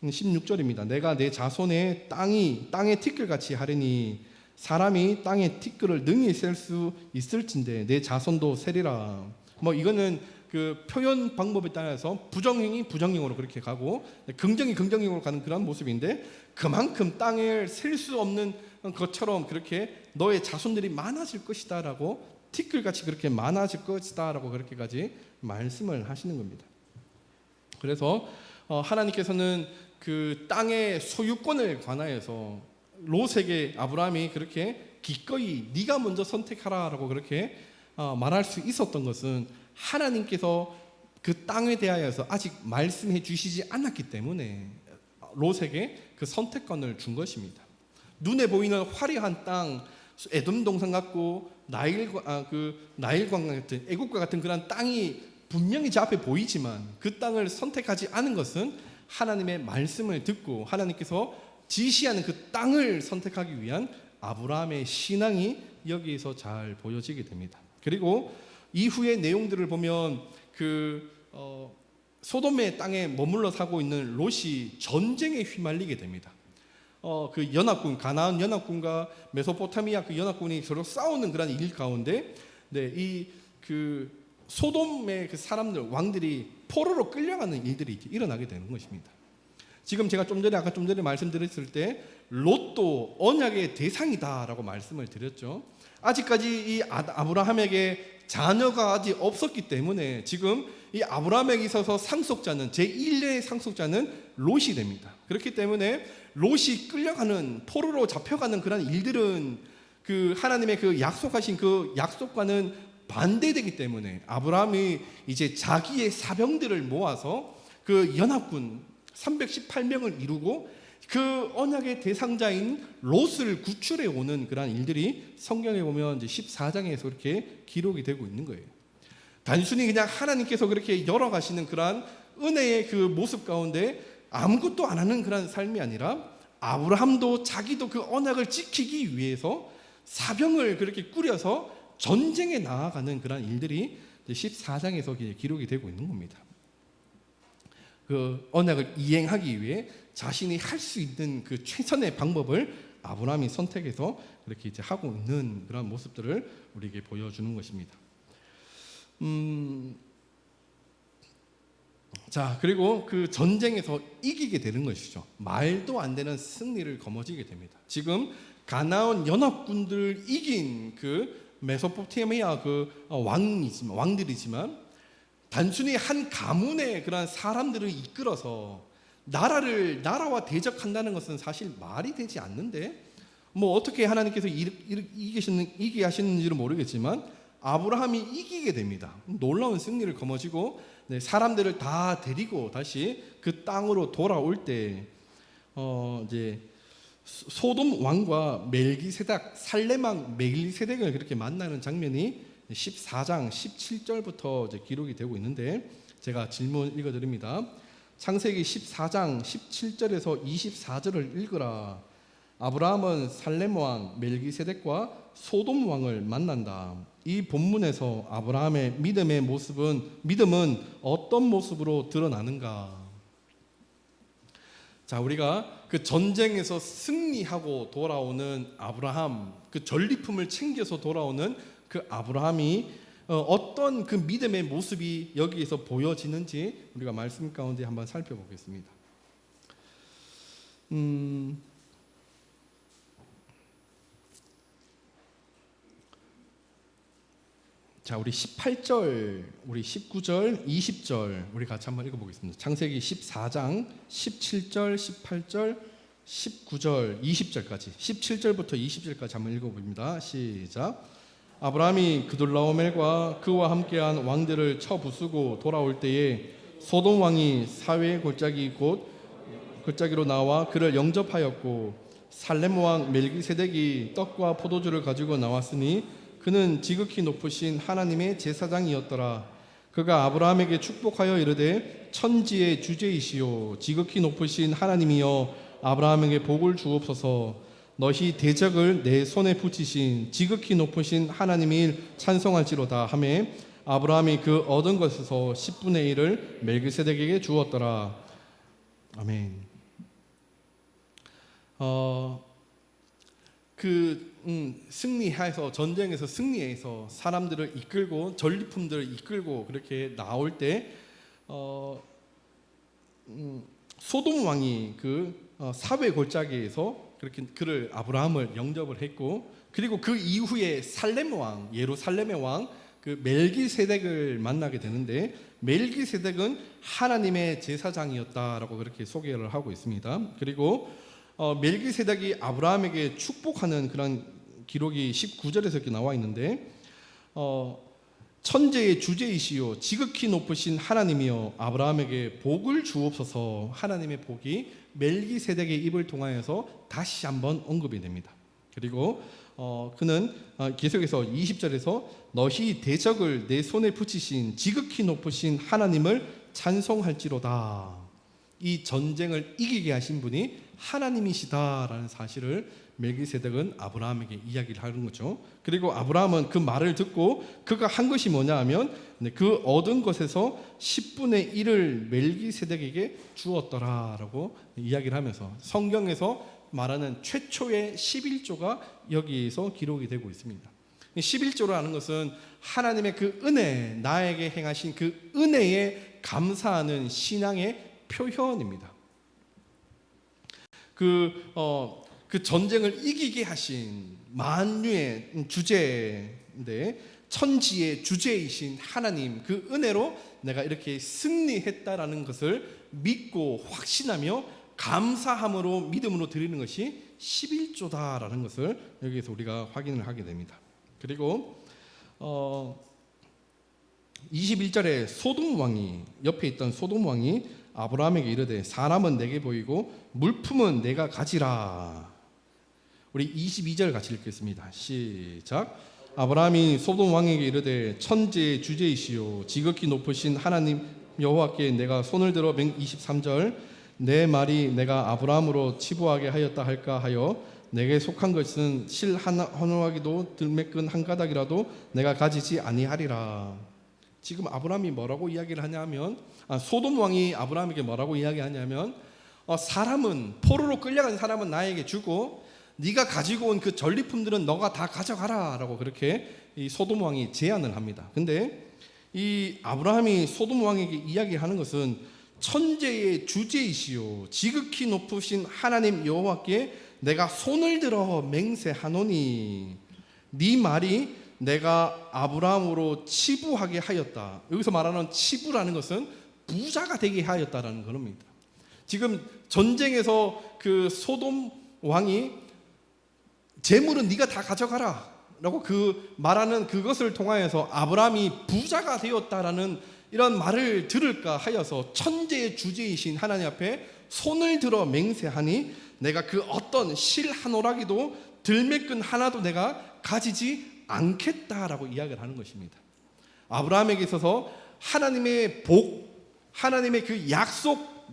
16절입니다. 내가 내 자손의 땅의 티끌같이 하리니 사람이 땅의 티끌을 능히 셀 수 있을진데 내 자손도 세리라. 이거는 그 표현 방법에 따라서 부정행이 부정행으로 그렇게 가고 긍정이 긍정행으로 가는 그런 모습인데, 그만큼 땅을 셀 수 없는 것처럼 그렇게 너의 자손들이 많아질 것이다라고, 티끌같이 그렇게 많아질 것이다라고 그렇게까지 말씀을 하시는 겁니다. 그래서 하나님께서는 그 땅의 소유권을 관하여서 롯에게 아브라함이 그렇게 기꺼이 네가 먼저 선택하라라고 그렇게 말할 수 있었던 것은 하나님께서 그 땅에 대하여서 아직 말씀해 주시지 않았기 때문에 롯에게 그 선택권을 준 것입니다. 눈에 보이는 화려한 땅, 에돔 동산 같고 나일강 같은 애국과 같은 그런 땅이 분명히 제 앞에 보이지만 그 땅을 선택하지 않은 것은 하나님의 말씀을 듣고 하나님께서 지시하는 그 땅을 선택하기 위한 아브라함의 신앙이 여기에서 잘 보여지게 됩니다. 그리고 이후의 내용들을 보면 소돔의 땅에 머물러 살고 있는 롯이 전쟁에 휘말리게 됩니다. 가나안 연합군과 메소포타미아 그 연합군이 서로 싸우는 그런 일 가운데 네, 이 그 소돔의 그 사람들 왕들이 포로로 끌려가는 일들이 일어나게 되는 것입니다. 지금 제가 아까 좀 전에 말씀드렸을 때 롯도 언약의 대상이다라고 말씀을 드렸죠. 아직까지 이 아브라함에게 자녀가 아직 없었기 때문에 지금 이 아브라함에게 있어서 상속자는 제1의 상속자는 롯이 됩니다. 그렇기 때문에 롯이 끌려가는 포로로 잡혀가는 그런 일들은 그 하나님의 그 약속하신 그 약속과는 반대되기 때문에 아브라함이 이제 자기의 사병들을 모아서 그 연합군 318명을 이루고 그 언약의 대상자인 롯을 구출해 오는 그런 일들이 성경에 보면 이제 14장에서 그렇게 기록이 되고 있는 거예요. 단순히 그냥 하나님께서 그렇게 열어가시는 그러한 은혜의 그 모습 가운데 아무것도 안 하는 그런 삶이 아니라 아브라함도 자기도 그 언약을 지키기 위해서 사병을 그렇게 꾸려서 전쟁에 나아가는 그런 일들이 14장에서 기록이 되고 있는 겁니다. 그 언약을 이행하기 위해 자신이 할 수 있는 그 최선의 방법을 아브라함이 선택해서 그렇게 이제 하고 있는 그런 모습들을 우리에게 보여주는 것입니다. 자, 그리고 그 전쟁에서 이기게 되는 것이죠. 말도 안 되는 승리를 거머쥐게 됩니다. 지금 가나안 연합군들을 이긴 그 메소포타미아 그 왕들이지만 단순히 한 가문의 그런 사람들을 이끌어서 나라와 대적한다는 것은 사실 말이 되지 않는데 뭐 어떻게 하나님께서 이기게 하시는지는 모르겠지만 아브라함이 이기게 됩니다. 놀라운 승리를 거머쥐고 사람들을 다 데리고 다시 그 땅으로 돌아올 때 이제 소돔 왕과 멜기세덱 살렘 왕 멜기세덱을 그렇게 만나는 장면이 14장 17절부터 이제 기록이 되고 있는데 제가 질문 읽어드립니다. 창세기 14장 17절에서 24절을 읽으라. 아브라함은 살렘 왕 멜기세덱과 소돔 왕을 만난다. 이 본문에서 아브라함의 믿음은 어떤 모습으로 드러나는가? 자, 우리가 그 전쟁에서 승리하고 돌아오는 아브라함, 그 전리품을 챙겨서 돌아오는 그 아브라함이 어떤 그 믿음의 모습이 여기에서 보여지는지 우리가 말씀 가운데 한번 살펴보겠습니다. 자, 우리 18절, 우리 19절, 20절 우리 같이 한번 읽어보겠습니다. 창세기 14장 17절, 18절, 19절, 20절까지 17절부터 20절까지 한번 읽어봅니다. 시작. 아브라함이 그돌라오멜과 그와 함께한 왕들을 쳐 부수고 돌아올 때에 소돔 왕이 사회의 골짜기로 나와 그를 영접하였고 살렘 왕 멜기세덱이 떡과 포도주를 가지고 나왔으니 그는 지극히 높으신 하나님의 제사장이었더라. 그가 아브라함에게 축복하여 이르되 천지의 주제이시오 지극히 높으신 하나님이여 아브라함에게 복을 주옵소서. 너희 대적을 내 손에 붙이신 지극히 높으신 하나님을 찬송할지로다 하매 아브라함이 그 얻은 것에서 10분의 1을 멜기세덱에게 주었더라. 아멘. 승리해서 전쟁에서 승리해서 사람들을 이끌고 전리품들을 이끌고 그렇게 나올 때 소돔 왕이 그 사회 골짜기에서 그렇게 그를 아브라함을 영접을 했고 그리고 그 이후에 살렘 왕 예루살렘의 왕 그 멜기세덱을 만나게 되는데 멜기세덱은 하나님의 제사장이었다라고 그렇게 소개를 하고 있습니다. 그리고 멜기세덱이 아브라함에게 축복하는 그런 기록이 19절에서 이렇게 나와 있는데 천재의 주제이시요 지극히 높으신 하나님이여 아브라함에게 복을 주옵소서. 하나님의 복이 멜기세덱의 입을 통하여서 다시 한번 언급이 됩니다. 그리고 그는 계속해서 20절에서 너희 대적을 내 손에 붙이신 지극히 높으신 하나님을 찬송할지로다. 이 전쟁을 이기게 하신 분이 하나님이시다라는 사실을 멜기세덱은 아브라함에게 이야기를 하는 거죠. 그리고 아브라함은 그 말을 듣고 그가 한 것이 뭐냐 하면 그 얻은 것에서 10분의 1을 멜기세덱에게 주었더라라고 이야기를 하면서 성경에서 말하는 최초의 11조가 여기에서 기록이 되고 있습니다. 11조라는 것은 하나님의 그 은혜, 나에게 행하신 그 은혜에 감사하는 신앙의 표현입니다. 그 전쟁을 이기게 하신 만유의 주제인데, 천지의 주제이신 하나님 그 은혜로 내가 이렇게 승리했다라는 것을 믿고 확신하며 감사함으로 믿음으로 드리는 것이 11조다라는 것을 여기에서 우리가 확인을 하게 됩니다. 그리고 21절에 소돔 왕이, 옆에 있던 소돔 왕이 아브라함에게 이르되 사람은 내게 보이고 물품은 내가 가지라. 우리 22절 같이 읽겠습니다. 시작. 아브라함이 소돔 왕에게 이르되 천지의 주제이시오 지극히 높으신 하나님 여호와께 내가 손을 들어 23절 내 말이 내가 아브라함으로 치부하게 하였다 할까 하여 내게 속한 것은 실 하나기도 들매끈 한 가닥이라도 내가 가지지 아니하리라. 지금 아브라함이 뭐라고 이야기를 하냐면, 소돔 왕이 아브라함에게 뭐라고 이야기하냐면, 사람은, 포로로 끌려간 사람은 나에게 주고 네가 가지고 온 그 전리품들은 너가 다 가져가라 라고 그렇게 이 소돔 왕이 제안을 합니다. 근데 이 아브라함이 소돔 왕에게 이야기하는 것은 천재의 주제이시오 지극히 높으신 하나님 여호와께 내가 손을 들어 맹세하노니 네 말이 내가 아브라함으로 치부하게 하였다. 여기서 말하는 치부라는 것은 부자가 되게 하였다라는 겁니다. 지금 전쟁에서 그 소돔 왕이 재물은 네가 다 가져가라 라고 그 말하는 그것을 통하여서 아브라함이 부자가 되었다라는 이런 말을 들을까 하여서 천재의 주제이신 하나님 앞에 손을 들어 맹세하니 내가 그 어떤 실 한 오라기도 들매끈 하나도 내가 가지지 않겠다라고 이야기를 하는 것입니다. 아브라함에게 있어서 하나님의 복, 하나님의 그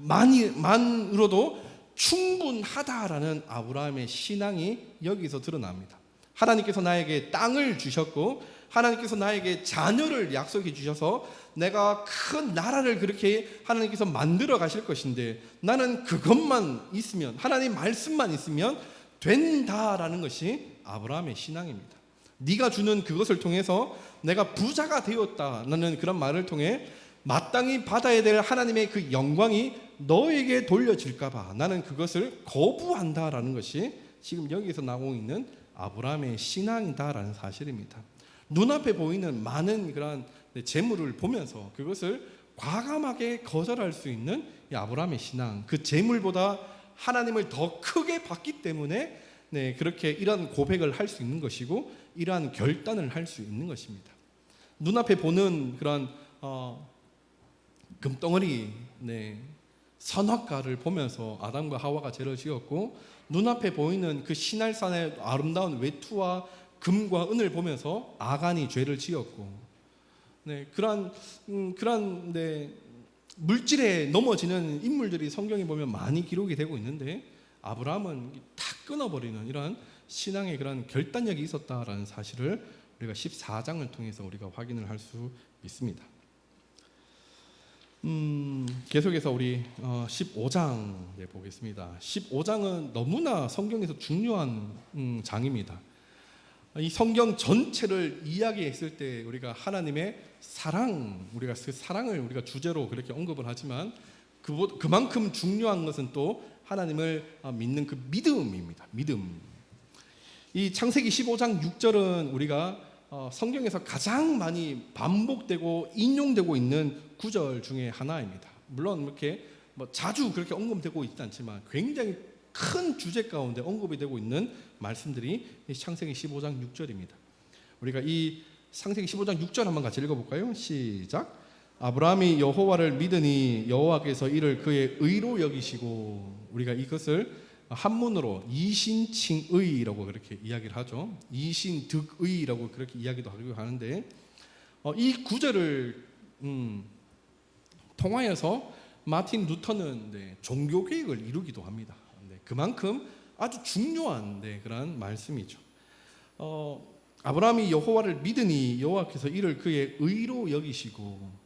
약속만으로도 충분하다라는 아브라함의 신앙이 여기서 드러납니다. 하나님께서 나에게 땅을 주셨고 하나님께서 나에게 자녀를 약속해 주셔서 내가 큰 나라를 그렇게 하나님께서 만들어 가실 것인데 나는 그것만 있으면, 하나님 말씀만 있으면 된다라는 것이 아브라함의 신앙입니다. 네가 주는 그것을 통해서 내가 부자가 되었다라는 그런 말을 통해 마땅히 받아야 될 하나님의 그 영광이 너에게 돌려질까 봐 나는 그것을 거부한다라는 것이 지금 여기서 나오고 있는 아브라함의 신앙이다라는 사실입니다. 눈앞에 보이는 많은 그런 재물을 보면서 그것을 과감하게 거절할 수 있는 이 아브라함의 신앙, 그 재물보다 하나님을 더 크게 봤기 때문에 그렇게 이러한 고백을 할 수 있는 것이고 이러한 결단을 할 수 있는 것입니다. 눈앞에 보는 그런 금덩어리, 선악과를 보면서 아담과 하와가 죄를 지었고 눈앞에 보이는 그 시날산의 아름다운 외투와 금과 은을 보면서 아간이 죄를 지었고 그런 물질에 넘어지는 인물들이 성경에 보면 많이 기록이 되고 있는데 아브라함은 다 끊어버리는 이러한 신앙의 그런 결단력이 있었다라는 사실을 우리가 14장을 통해서 우리가 확인을 할 수 있습니다. 계속해서 우리 15장 보겠습니다. 15장은 너무나 성경에서 중요한 장입니다. 이 성경 전체를 이야기했을 때 우리가 하나님의 사랑, 우리가 그 사랑을 우리가 주제로 그렇게 언급을 하지만 그만큼 중요한 것은 또 하나님을 믿는 그 믿음입니다. 믿음. 이 창세기 15장 6절은 우리가 성경에서 가장 많이 반복되고 인용되고 있는 구절 중에 하나입니다. 물론 이렇게 자주 그렇게 언급되고 있지 않지만 굉장히 큰 주제 가운데 언급이 되고 있는 말씀들이 창세기 15장 6절입니다. 우리가 이 창세기 15장 6절 한번 같이 읽어볼까요? 시작. 아브라함이 여호와를 믿으니 여호와께서 이를 그의 의로 여기시고, 우리가 이것을 한문으로 이신칭의라고 그렇게 이야기를 하죠. 이신득의라고 그렇게 이야기도 하는데 이 구절을 통하여서 마틴 루터는 종교 개혁을 이루기도 합니다. 그만큼 아주 중요한 그런 말씀이죠. 아브라함이 여호와를 믿으니 여호와께서 이를 그의 의로 여기시고,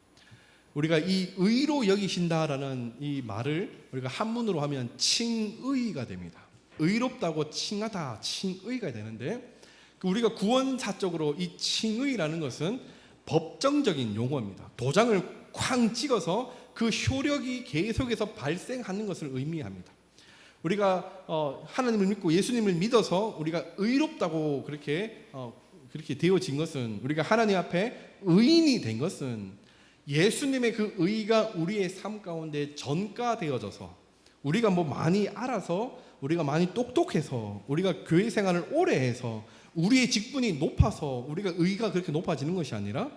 우리가 이 의로 여기신다라는 이 말을 우리가 한문으로 하면 칭의가 됩니다. 의롭다고 칭하다, 칭의가 되는데 우리가 구원사적으로 이 칭의라는 것은 법정적인 용어입니다. 도장을 쾅 찍어서 그 효력이 계속해서 발생하는 것을 의미합니다. 우리가 하나님을 믿고 예수님을 믿어서 우리가 의롭다고 그렇게 되어진 것은, 우리가 하나님 앞에 의인이 된 것은 예수님의 그 의가 우리의 삶 가운데 전가되어져서, 우리가 뭐 많이 알아서, 우리가 많이 똑똑해서, 우리가 교회 생활을 오래 해서 우리의 직분이 높아서 우리가 의가 그렇게 높아지는 것이 아니라,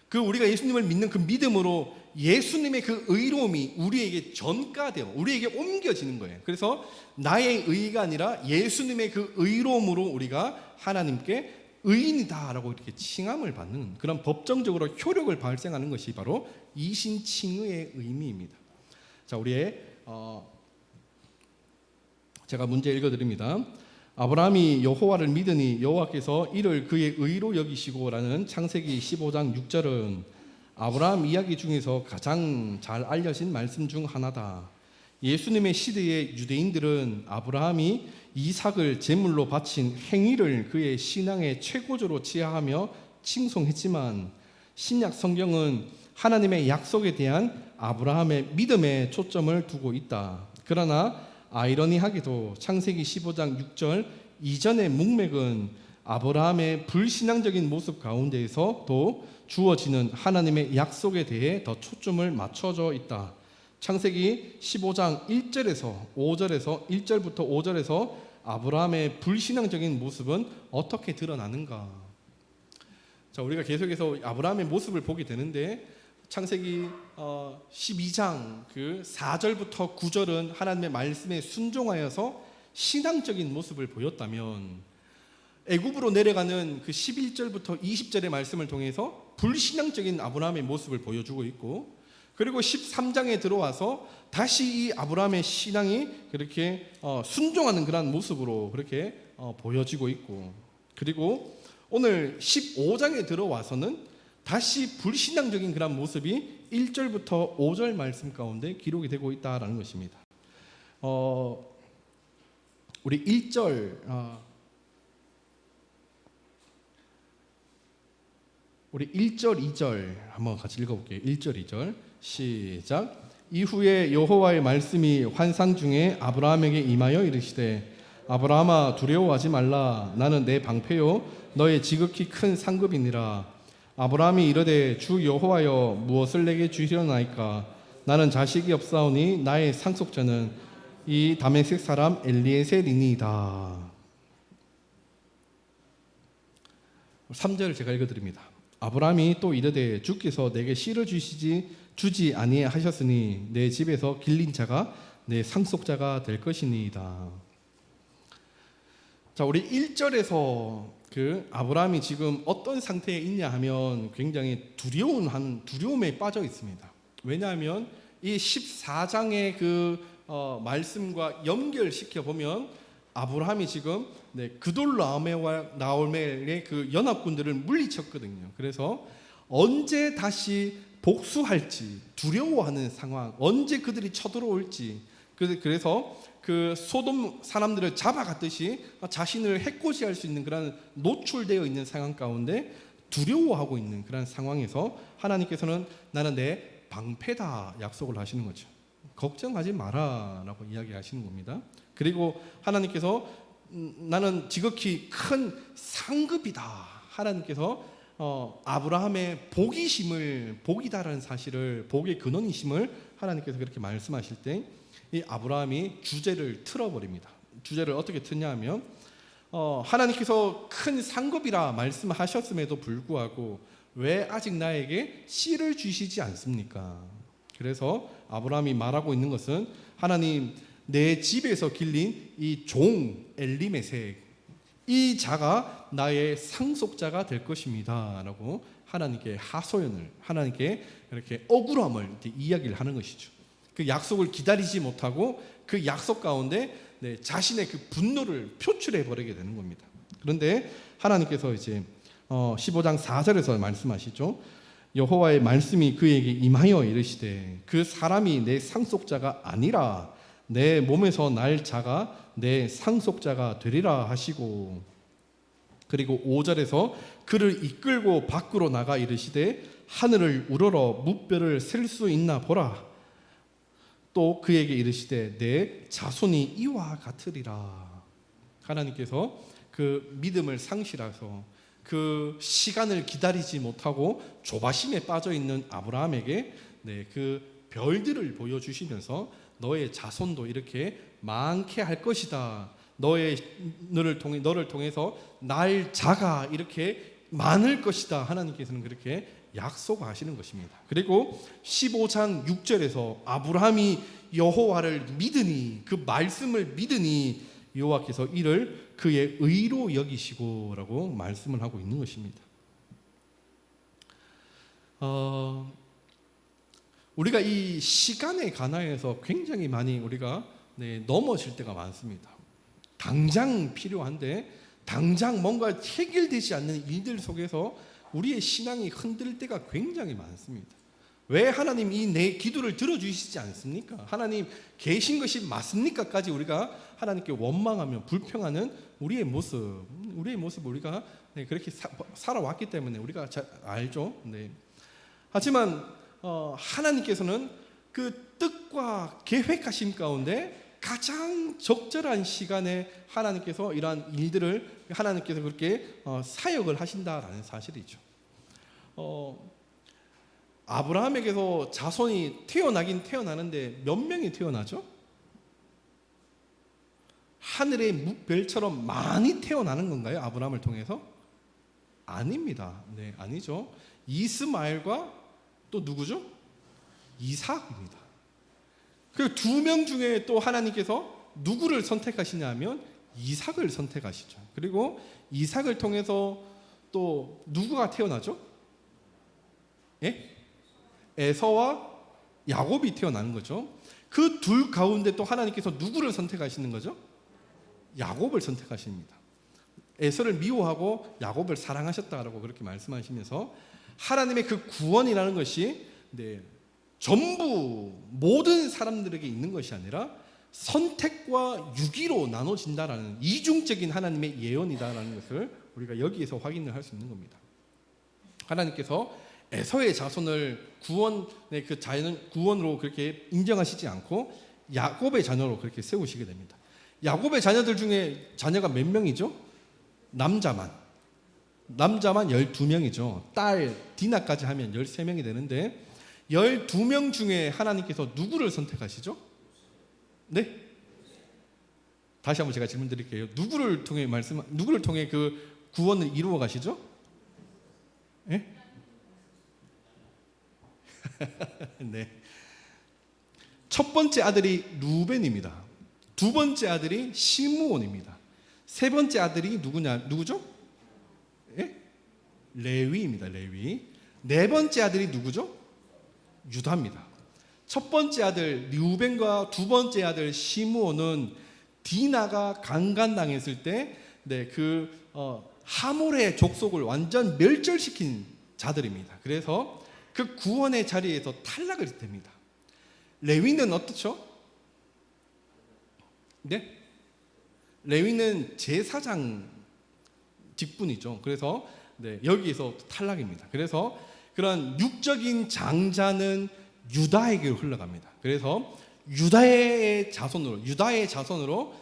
그 우리가 예수님을 믿는 그 믿음으로 예수님의 그 의로움이 우리에게 전가되어 우리에게 옮겨지는 거예요. 그래서 나의 의가 아니라 예수님의 그 의로움으로 우리가 하나님께 의인이다라고 이렇게 칭함을 받는, 그런 법정적으로 효력을 발생하는 것이 바로 이신칭의의 의미입니다. 자, 우리의 제가 문제 읽어드립니다. 아브라함이 여호와를 믿으니 여호와께서 이를 그의 의로 여기시고라는 창세기 15장 6절은 아브라함 이야기 중에서 가장 잘 알려진 말씀 중 하나다. 예수님의 시대의 유대인들은 아브라함이 이삭을 제물로 바친 행위를 그의 신앙의 최고조로 취하하며 칭송했지만, 신약 성경은 하나님의 약속에 대한 아브라함의 믿음에 초점을 두고 있다. 그러나 아이러니하게도 창세기 15장 6절 이전의 문맥은 아브라함의 불신앙적인 모습 가운데에서 또 주어지는 하나님의 약속에 대해 더 초점을 맞춰져 있다. 창세기 15장 1절에서 5절에서 1절부터 5절에서 아브라함의 불신앙적인 모습은 어떻게 드러나는가? 자, 우리가 계속해서 아브라함의 모습을 보게 되는데, 창세기 12장 그 4절부터 9절은 하나님의 말씀에 순종하여서 신앙적인 모습을 보였다면, 애굽으로 내려가는 그 11절부터 20절의 말씀을 통해서 불신앙적인 아브라함의 모습을 보여주고 있고, 그리고 13장에 들어와서 다시 이 아브라함의 신앙이 그렇게 순종하는 그런 모습으로 그렇게 보여지고 있고, 그리고 오늘 15장에 들어와서는 다시 불신앙적인 그런 모습이 1절부터 5절 말씀 가운데 기록이 되고 있다라는 것입니다. 우리 1절 우리 1절 2절 한번 같이 읽어볼게요. 1절 2절 시작. 이후에 여호와의 말씀이 환상 중에 아브라함에게 임하여 이르시되, 아브라함아 두려워하지 말라. 나는 내 방패요 너의 지극히 큰 상급이니라. 아브라함이 이르되 주 여호와여 무엇을 내게 주시려나이까? 나는 자식이 없사오니 나의 상속자는 이 다메섹 사람 엘리에셀이니이다. 3절 제가 읽어드립니다. 아브라함이 또 이르되 주께서 내게 씨를 주지 아니하셨으니 내 집에서 길린 자가 내 상속자가 될 것이니이다. 자, 우리 1절에서 그 아브라함이 지금 어떤 상태에 있냐 하면 굉장히 두려움에 빠져 있습니다. 왜냐하면 이 14장의 그 말씀과 연결시켜 보면 아브라함이 지금 그돌라오멜의 그 연합군들을 물리쳤거든요. 그래서 언제 다시 복수할지 두려워하는 상황, 언제 그들이 쳐들어올지, 그래서 그 소돔 사람들을 잡아갔듯이 자신을 해코지할 수 있는 그런 노출되어 있는 상황 가운데 두려워하고 있는 그런 상황에서 하나님께서는 나는 내 방패다 약속을 하시는 거죠. 걱정하지 마라 라고 이야기하시는 겁니다. 그리고 하나님께서 나는 지극히 큰 상급이다. 하나님께서 아브라함의 복이다라는 사실을, 복의 근원이심을 하나님께서 그렇게 말씀하실 때 이 아브라함이 주제를 틀어버립니다. 주제를 어떻게 트냐 하면 하나님께서 큰 상급이라 말씀하셨음에도 불구하고 왜 아직 나에게 씨를 주시지 않습니까? 그래서 아브라함이 말하고 있는 것은, 하나님 내 집에서 길린 이 종 엘리메색, 이 자가 나의 상속자가 될 것입니다 라고 하나님께 하소연을, 하나님께 이렇게 억울함을 이렇게 이야기를 하는 것이죠. 그 약속을 기다리지 못하고 그 약속 가운데 자신의 그 분노를 표출해 버리게 되는 겁니다. 그런데 하나님께서 이제 15장 4절에서 말씀하시죠. 여호와의 말씀이 그에게 임하여 이르시되 그 사람이 내 상속자가 아니라 내 몸에서 날 자가 내 상속자가 되리라 하시고, 그리고 5절에서 그를 이끌고 밖으로 나가 이르시되 하늘을 우러러 무뼈를 셀 수 있나 보라. 또 그에게 이르시되 내 자손이 이와 같으리라. 하나님께서 그 믿음을 상실해서 그 시간을 기다리지 못하고 조바심에 빠져 있는 아브라함에게 그 별들을 보여주시면서 너의 자손도 이렇게 많게 할 것이다. 너를 통해서 날자가 이렇게 많을 것이다. 하나님께서는 그렇게 약속하시는 것입니다. 그리고 15장 6절에서 아브라함이 여호와를 믿으니, 그 말씀을 믿으니 여호와께서 이를 그의 의로 여기시고라고 말씀을 하고 있는 것입니다. 우리가 이 시간에 관하여서 굉장히 많이 우리가 넘어질 때가 많습니다. 당장 필요한데 당장 뭔가 해결되지 않는 일들 속에서 우리의 신앙이 흔들 때가 굉장히 많습니다. 왜 하나님 이 내 기도를 들어주시지 않습니까? 하나님 계신 것이 맞습니까?까지 우리가 하나님께 원망하며 불평하는 우리의 모습 우리가 그렇게 살아왔기 때문에 우리가 잘 알죠. 하지만 하나님께서는 그 뜻과 계획하심 가운데 가장 적절한 시간에 하나님께서 이러한 일들을 하나님께서 그렇게 사역을 하신다라는 사실이죠. 아브라함에게서 자손이 태어나긴 태어나는데 몇 명이 태어나죠? 하늘의 묵별처럼 많이 태어나는 건가요? 아브라함을 통해서? 아닙니다. 아니죠. 이스마엘과 또 누구죠? 이삭입니다. 그 두 명 중에 또 하나님께서 누구를 선택하시냐면 이삭을 선택하시죠. 그리고 이삭을 통해서 또 누구가 태어나죠? 예? 에서와 야곱이 태어나는 거죠. 그 둘 가운데 또 하나님께서 누구를 선택하시는 거죠? 야곱을 선택하십니다. 에서를 미워하고 야곱을 사랑하셨다라고 그렇게 말씀하시면서 하나님의 그 구원이라는 것이 전부 모든 사람들에게 있는 것이 아니라 선택과 유기로 나눠진다라는 이중적인 하나님의 예언이다라는 것을 우리가 여기에서 확인을 할 수 있는 겁니다. 하나님께서 에서의 자손을 구원으로 그렇게 인정하시지 않고 야곱의 자녀로 그렇게 세우시게 됩니다. 야곱의 자녀들 중에 자녀가 몇 명이죠? 남자만 12명이죠. 딸 디나까지 하면 13명이 되는데 12명 중에 하나님께서 누구를 선택하시죠? 네? 다시 한번 제가 질문 드릴게요. 누구를 통해 그 구원을 이루어 가시죠? 네? 네. 첫 번째 아들이 루벤입니다. 두 번째 아들이 시므온입니다. 세 번째 아들이 누구죠? 예? 레위입니다. 레위. 네 번째 아들이 누구죠? 유다입니다. 첫 번째 아들 르우벤과 두 번째 아들 시므온은 디나가 강간당했을 때 하몰의 족속을 완전 멸절시킨 자들입니다. 그래서 그 구원의 자리에서 탈락을 됩니다. 레위는 어떻죠? 네? 레위는 제사장 직분이죠. 그래서 여기에서 탈락입니다. 그래서 그런 육적인 장자는 유다에게로 흘러갑니다. 그래서 유다의 자손으로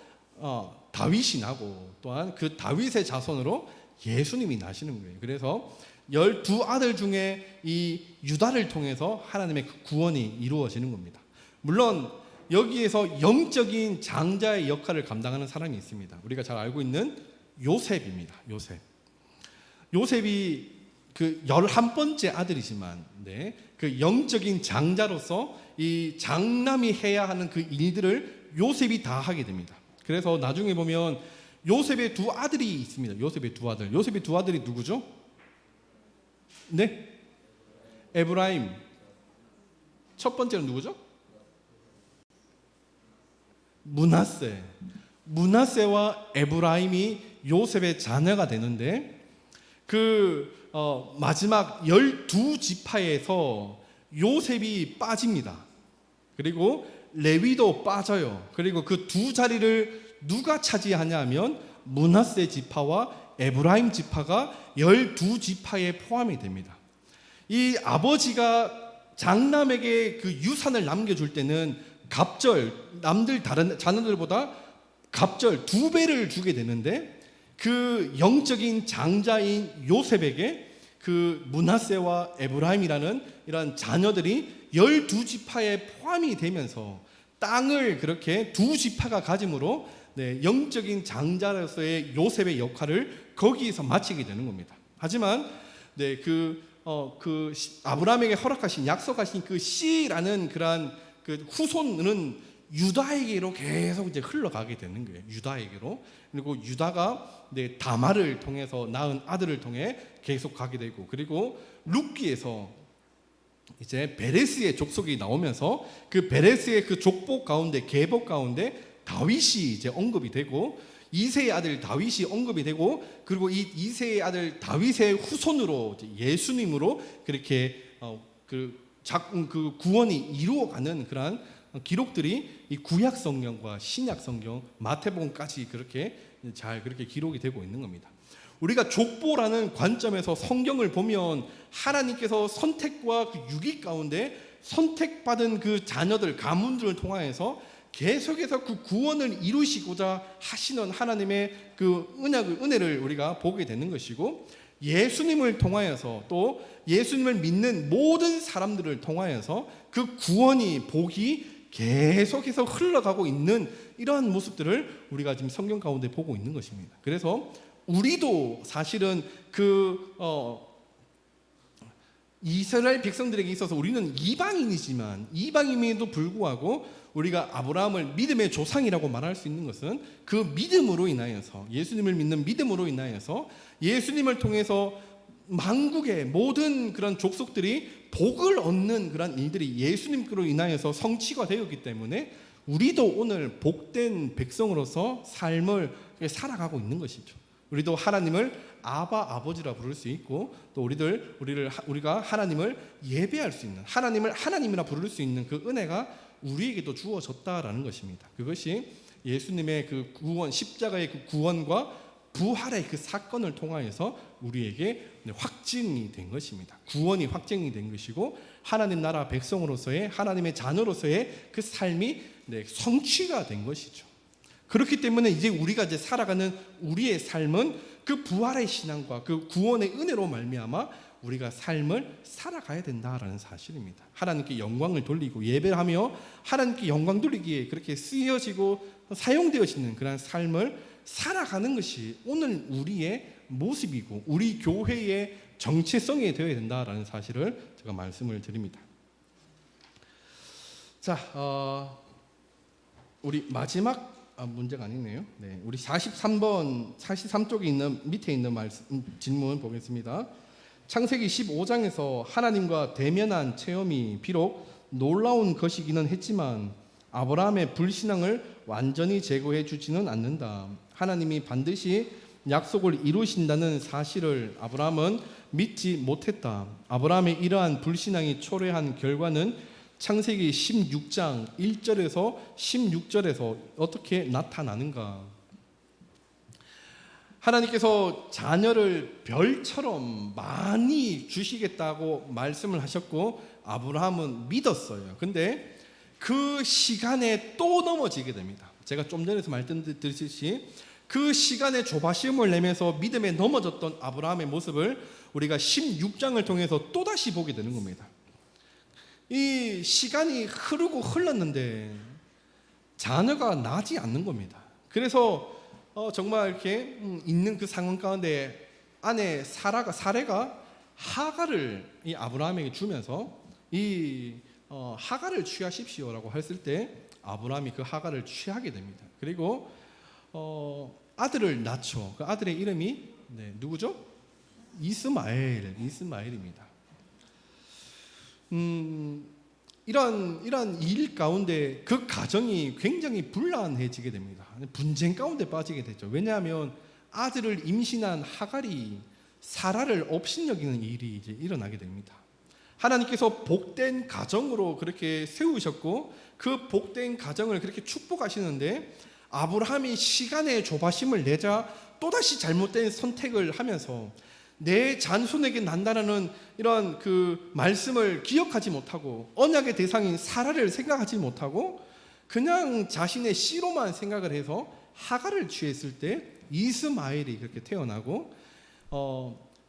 다윗이 나고 또한 그 다윗의 자손으로 예수님이 나시는 거예요. 그래서 12아들 중에 이 유다를 통해서 하나님의 그 구원이 이루어지는 겁니다. 물론 여기에서 영적인 장자의 역할을 감당하는 사람이 있습니다. 우리가 잘 알고 있는 요셉입니다. 요셉이 그 11번째 아들이지만 그 영적인 장자로서 이 장남이 해야 하는 그 일들을 요셉이 다 하게 됩니다. 그래서 나중에 보면 요셉의 두 아들이 있습니다. 요셉의 두 아들이 누구죠? 네? 에브라임. 첫 번째는 누구죠? 므낫세와 에브라임이 요셉의 자녀가 되는데 마지막 12지파에서 요셉이 빠집니다. 그리고 레위도 빠져요. 그리고 그 두 자리를 누가 차지하냐 하면 므낫세 지파와 에브라임 지파가 12지파에 포함이 됩니다. 이 아버지가 장남에게 그 유산을 남겨줄 때는 갑절, 남들 다른 자녀들보다 갑절 2배를 주게 되는데, 그 영적인 장자인 요셉에게 그 므낫세와 에브라임이라는 이런 자녀들이 12지파에 포함이 되면서 땅을 그렇게 2지파가 가짐으로 영적인 장자로서의 요셉의 역할을 거기에서 마치게 되는 겁니다. 하지만 아브라함에게 허락하신, 약속하신 그 씨라는 그러한 그 후손은 유다에게로 계속 이제 흘러가게 되는 거예요. 유다에게로. 그리고 유다가 다말을 통해서 낳은 아들을 통해 계속 가게 되고, 그리고 룻기에서 이제 베레스의 족속이 나오면서 그 베레스의 그 족복 가운데, 계복 가운데 다윗이 이제 언급이 되고, 이세의 아들 다윗이 언급이 되고, 그리고 이 이세의 아들 다윗의 후손으로 예수님으로 그렇게 그 구원이 이루어가는 그러한 기록들이 이 구약 성경과 신약 성경, 마태복음까지 그렇게 잘 그렇게 기록이 되고 있는 겁니다. 우리가 족보라는 관점에서 성경을 보면 하나님께서 선택과 그 유기 가운데 선택받은 그 자녀들, 가문들을 통하여서 계속해서 그 구원을 이루시고자 하시는 하나님의 그 은혜를 우리가 보게 되는 것이고, 예수님을 통하여서 또 예수님을 믿는 모든 사람들을 통하여서 그 구원이, 복이 계속해서 흘러가고 있는 이러한 모습들을 우리가 지금 성경 가운데 보고 있는 것입니다. 그래서 우리도 사실은 이스라엘 백성들에게 있어서 우리는 이방인임에도 불구하고 우리가 아브라함을 믿음의 조상이라고 말할 수 있는 것은 그 믿음으로 인하여서, 예수님을 믿는 믿음으로 인하여서 예수님을 통해서 만국의 모든 그런 족속들이 복을 얻는 그런 일들이 예수님으로 인하여서 성취가 되었기 때문에 우리도 오늘 복된 백성으로서 삶을 살아가고 있는 것이죠. 우리도 하나님을 아버지라 부를 수 있고, 또 우리가 하나님을 예배할 수 있는, 하나님을 하나님이라 부를 수 있는 그 은혜가 우리에게도 주어졌다라는 것입니다. 그것이 예수님의 그 구원, 십자가의 그 구원과 부활의 그 사건을 통하여서 우리에게 확증이 된 것입니다. 구원이 확증이 된 것이고, 하나님 나라 백성으로서의, 하나님의 자녀로서의 그 삶이 성취가 된 것이죠. 그렇기 때문에 이제 우리가 이제 살아가는 우리의 삶은 그 부활의 신앙과 그 구원의 은혜로 말미암아 우리가 삶을 살아가야 된다라는 사실입니다. 하나님께 영광을 돌리고 예배하며 하나님께 영광 돌리기에 그렇게 쓰여지고 사용되어지는 그런 삶을 살아가는 것이 오늘 우리의 모습이고 우리 교회의 정체성이 되어야 된다라는 사실을 제가 말씀을 드립니다. 자, 우리 마지막 문제가 아니네요. 우리 43쪽에 있는 밑에 있는 질문 보겠습니다. 창세기 15장에서 하나님과 대면한 체험이 비록 놀라운 것이기는 했지만 아브라함의 불신앙을 완전히 제거해 주지는 않는다. 하나님이 반드시 약속을 이루신다는 사실을 아브라함은 믿지 못했다. 아브라함의 이러한 불신앙이 초래한 결과는 창세기 16장 1절에서 16절에서 어떻게 나타나는가? 하나님께서 자녀를 별처럼 많이 주시겠다고 말씀을 하셨고 아브라함은 믿었어요. 근데 그 시간에 또 넘어지게 됩니다. 제가 좀 전에서 말씀드렸듯이 그 시간에 조바심을 내면서 믿음에 넘어졌던 아브라함의 모습을 우리가 16장을 통해서 또다시 보게 되는 겁니다. 이 시간이 흐르고 흘렀는데 자녀가 나지 않는 겁니다. 그래서 정말 이렇게 있는 그 상황 가운데 아내 사레가 하갈을 이 아브라함에게 주면서 이 하갈을 취하십시오라고 했을 때 아브라함이 그 하갈을 취하게 됩니다. 그리고 아들을 낳죠. 그 아들의 이름이 누구죠? 이스마엘입니다. 이런 일 가운데 그 가정이 굉장히 불안해지게 됩니다. 분쟁 가운데 빠지게 되죠. 왜냐하면 아들을 임신한 하갈이 사라를 업신여기는 일이 이제 일어나게 됩니다. 하나님께서 복된 가정으로 그렇게 세우셨고 그 복된 가정을 그렇게 축복하시는데 아브라함이 시간의 조바심을 내자 또다시 잘못된 선택을 하면서 내 잔손에게 난다라는 이런 그 말씀을 기억하지 못하고 언약의 대상인 사라를 생각하지 못하고 그냥 자신의 씨로만 생각을 해서 하갈을 취했을 때 이스마엘이 그렇게 태어나고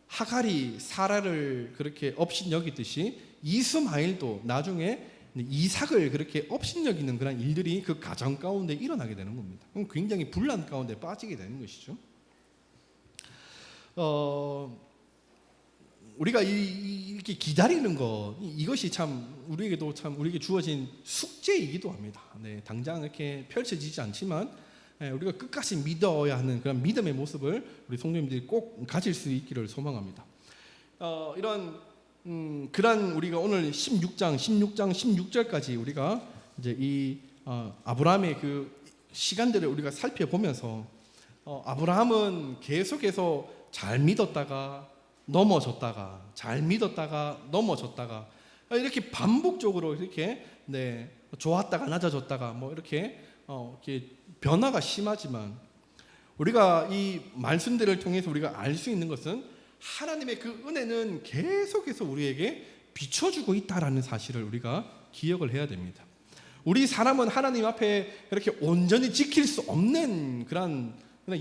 하갈이 사라를 그렇게 업신여기듯이 이스마엘도 나중에 이삭을 그렇게 업신여기는 그런 일들이 그 가정 가운데 일어나게 되는 겁니다. 그럼 굉장히 분란 가운데 빠지게 되는 것이죠. 우리가 이렇게 기다리는 것, 이것이 참 우리에게 주어진 숙제이기도 합니다. 네, 당장 이렇게 펼쳐지지 않지만 우리가 끝까지 믿어야 하는 그런 믿음의 모습을 우리 성도님들이 꼭 가질 수 있기를 소망합니다. 그런 우리가 오늘 16장 16절까지 우리가 이제 이 아브라함의 그 시간들을 우리가 살펴보면서 아브라함은 계속해서 잘 믿었다가 넘어졌다가 잘 믿었다가 넘어졌다가 이렇게 반복적으로 이렇게 좋았다가 낮아졌다가 뭐 이렇게 변화가 심하지만 우리가 이 말씀들을 통해서 우리가 알 수 있는 것은 하나님의 그 은혜는 계속해서 우리에게 비춰주고 있다라는 사실을 우리가 기억을 해야 됩니다. 우리 사람은 하나님 앞에 그렇게 온전히 지킬 수 없는 그런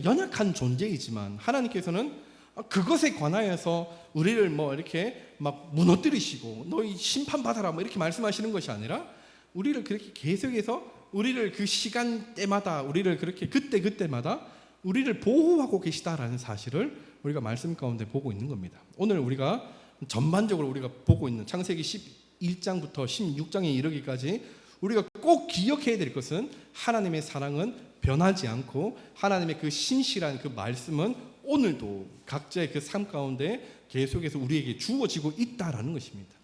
연약한 존재이지만 하나님께서는 그것에 관하여서 우리를 뭐 이렇게 막 무너뜨리시고 너희 심판받아라 뭐 이렇게 말씀하시는 것이 아니라 우리를 그렇게 계속해서 우리를 그 시간대마다 우리를 그렇게 그때마다 우리를 보호하고 계시다라는 사실을 우리가 말씀 가운데 보고 있는 겁니다. 오늘 우리가 전반적으로 우리가 보고 있는 창세기 11장부터 16장에 이르기까지 우리가 꼭 기억해야 될 것은 하나님의 사랑은 변하지 않고 하나님의 그 신실한 그 말씀은 오늘도 각자의 그 삶 가운데 계속해서 우리에게 주어지고 있다라는 것입니다.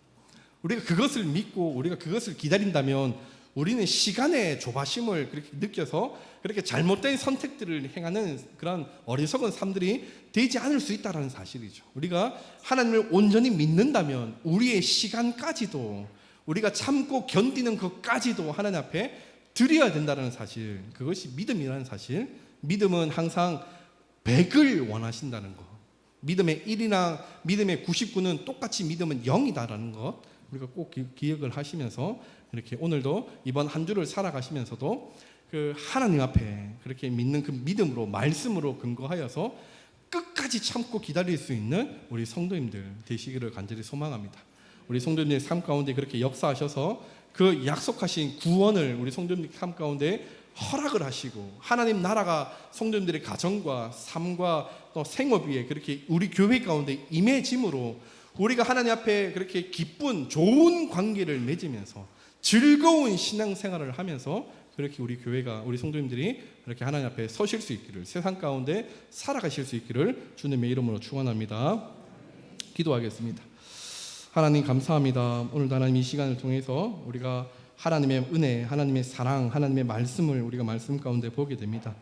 우리가 그것을 믿고 우리가 그것을 기다린다면 우리는 시간의 조바심을 그렇게 느껴서 그렇게 잘못된 선택들을 행하는 그런 어리석은 삶들이 되지 않을 수 있다는 사실이죠. 우리가 하나님을 온전히 믿는다면 우리의 시간까지도 우리가 참고 견디는 것까지도 하나님 앞에 드려야 된다는 사실, 그것이 믿음이라는 사실. 믿음은 항상 100을 원하신다는 것, 믿음의 1이나 믿음의 99는 똑같이 믿음은 0이다라는 것 우리가 꼭 기억을 하시면서 이렇게 오늘도 이번 한 주를 살아가시면서도 그 하나님 앞에 그렇게 믿는 그 믿음으로 말씀으로 근거하여서 끝까지 참고 기다릴 수 있는 우리 성도님들 되시기를 간절히 소망합니다. 우리 성도님의 삶 가운데 그렇게 역사하셔서 그 약속하신 구원을 우리 성도님들 삶 가운데 허락을 하시고 하나님 나라가 성도님들의 가정과 삶과 또 생업 위에 그렇게 우리 교회 가운데 임해짐으로 우리가 하나님 앞에 그렇게 기쁜 좋은 관계를 맺으면서 즐거운 신앙생활을 하면서 그렇게 우리 교회가 우리 성도님들이 이렇게 하나님 앞에 서실 수 있기를, 세상 가운데 살아가실 수 있기를 주님의 이름으로 축원합니다. 기도하겠습니다. 하나님 감사합니다. 오늘도 하나님 이 시간을 통해서 우리가 하나님의 은혜, 하나님의 사랑, 하나님의 말씀을 우리가 말씀 가운데 보게 됩니다.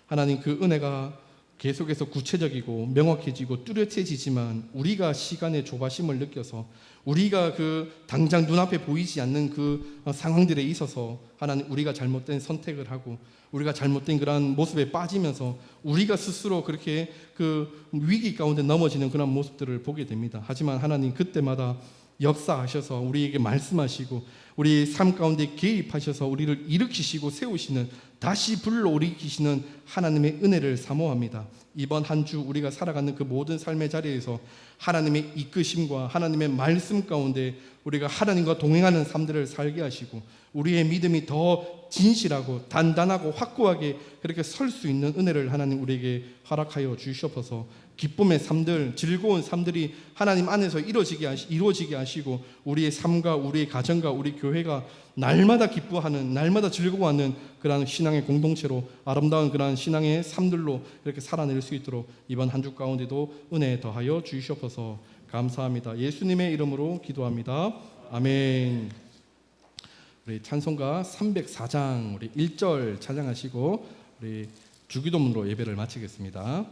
하나님 그 은혜가 계속해서 구체적이고 명확해지고 뚜렷해지지만 우리가 시간의 조바심을 느껴서 우리가 그 당장 눈앞에 보이지 않는 그 상황들에 있어서 하나님 우리가 잘못된 선택을 하고 우리가 잘못된 그런 모습에 빠지면서 우리가 스스로 그렇게 그 위기 가운데 넘어지는 그런 모습들을 보게 됩니다. 하지만 하나님 그때마다 역사하셔서 우리에게 말씀하시고 우리 삶 가운데 개입하셔서 우리를 일으키시고 세우시는, 다시 불러일으키시는 하나님의 은혜를 사모합니다. 이번 한 주 우리가 살아가는 그 모든 삶의 자리에서 하나님의 이끄심과 하나님의 말씀 가운데 우리가 하나님과 동행하는 삶들을 살게 하시고 우리의 믿음이 더 진실하고 단단하고 확고하게 그렇게 설 수 있는 은혜를 하나님 우리에게 허락하여 주시옵소서. 기쁨의 삶들, 즐거운 삶들이 하나님 안에서 이루어지게 하시고 우리의 삶과 우리의 가정과 우리 교회가 날마다 기뻐하는, 날마다 즐거워하는 그러한 신앙의 공동체로 아름다운 그러한 신앙의 삶들로 이렇게 살아낼 수 있도록 이번 한 주 가운데도 은혜 더하여 주시옵소서. 감사합니다. 예수님의 이름으로 기도합니다. 아멘. 우리 찬송가 304장 우리 1절 찬양하시고 우리 주기도문으로 예배를 마치겠습니다.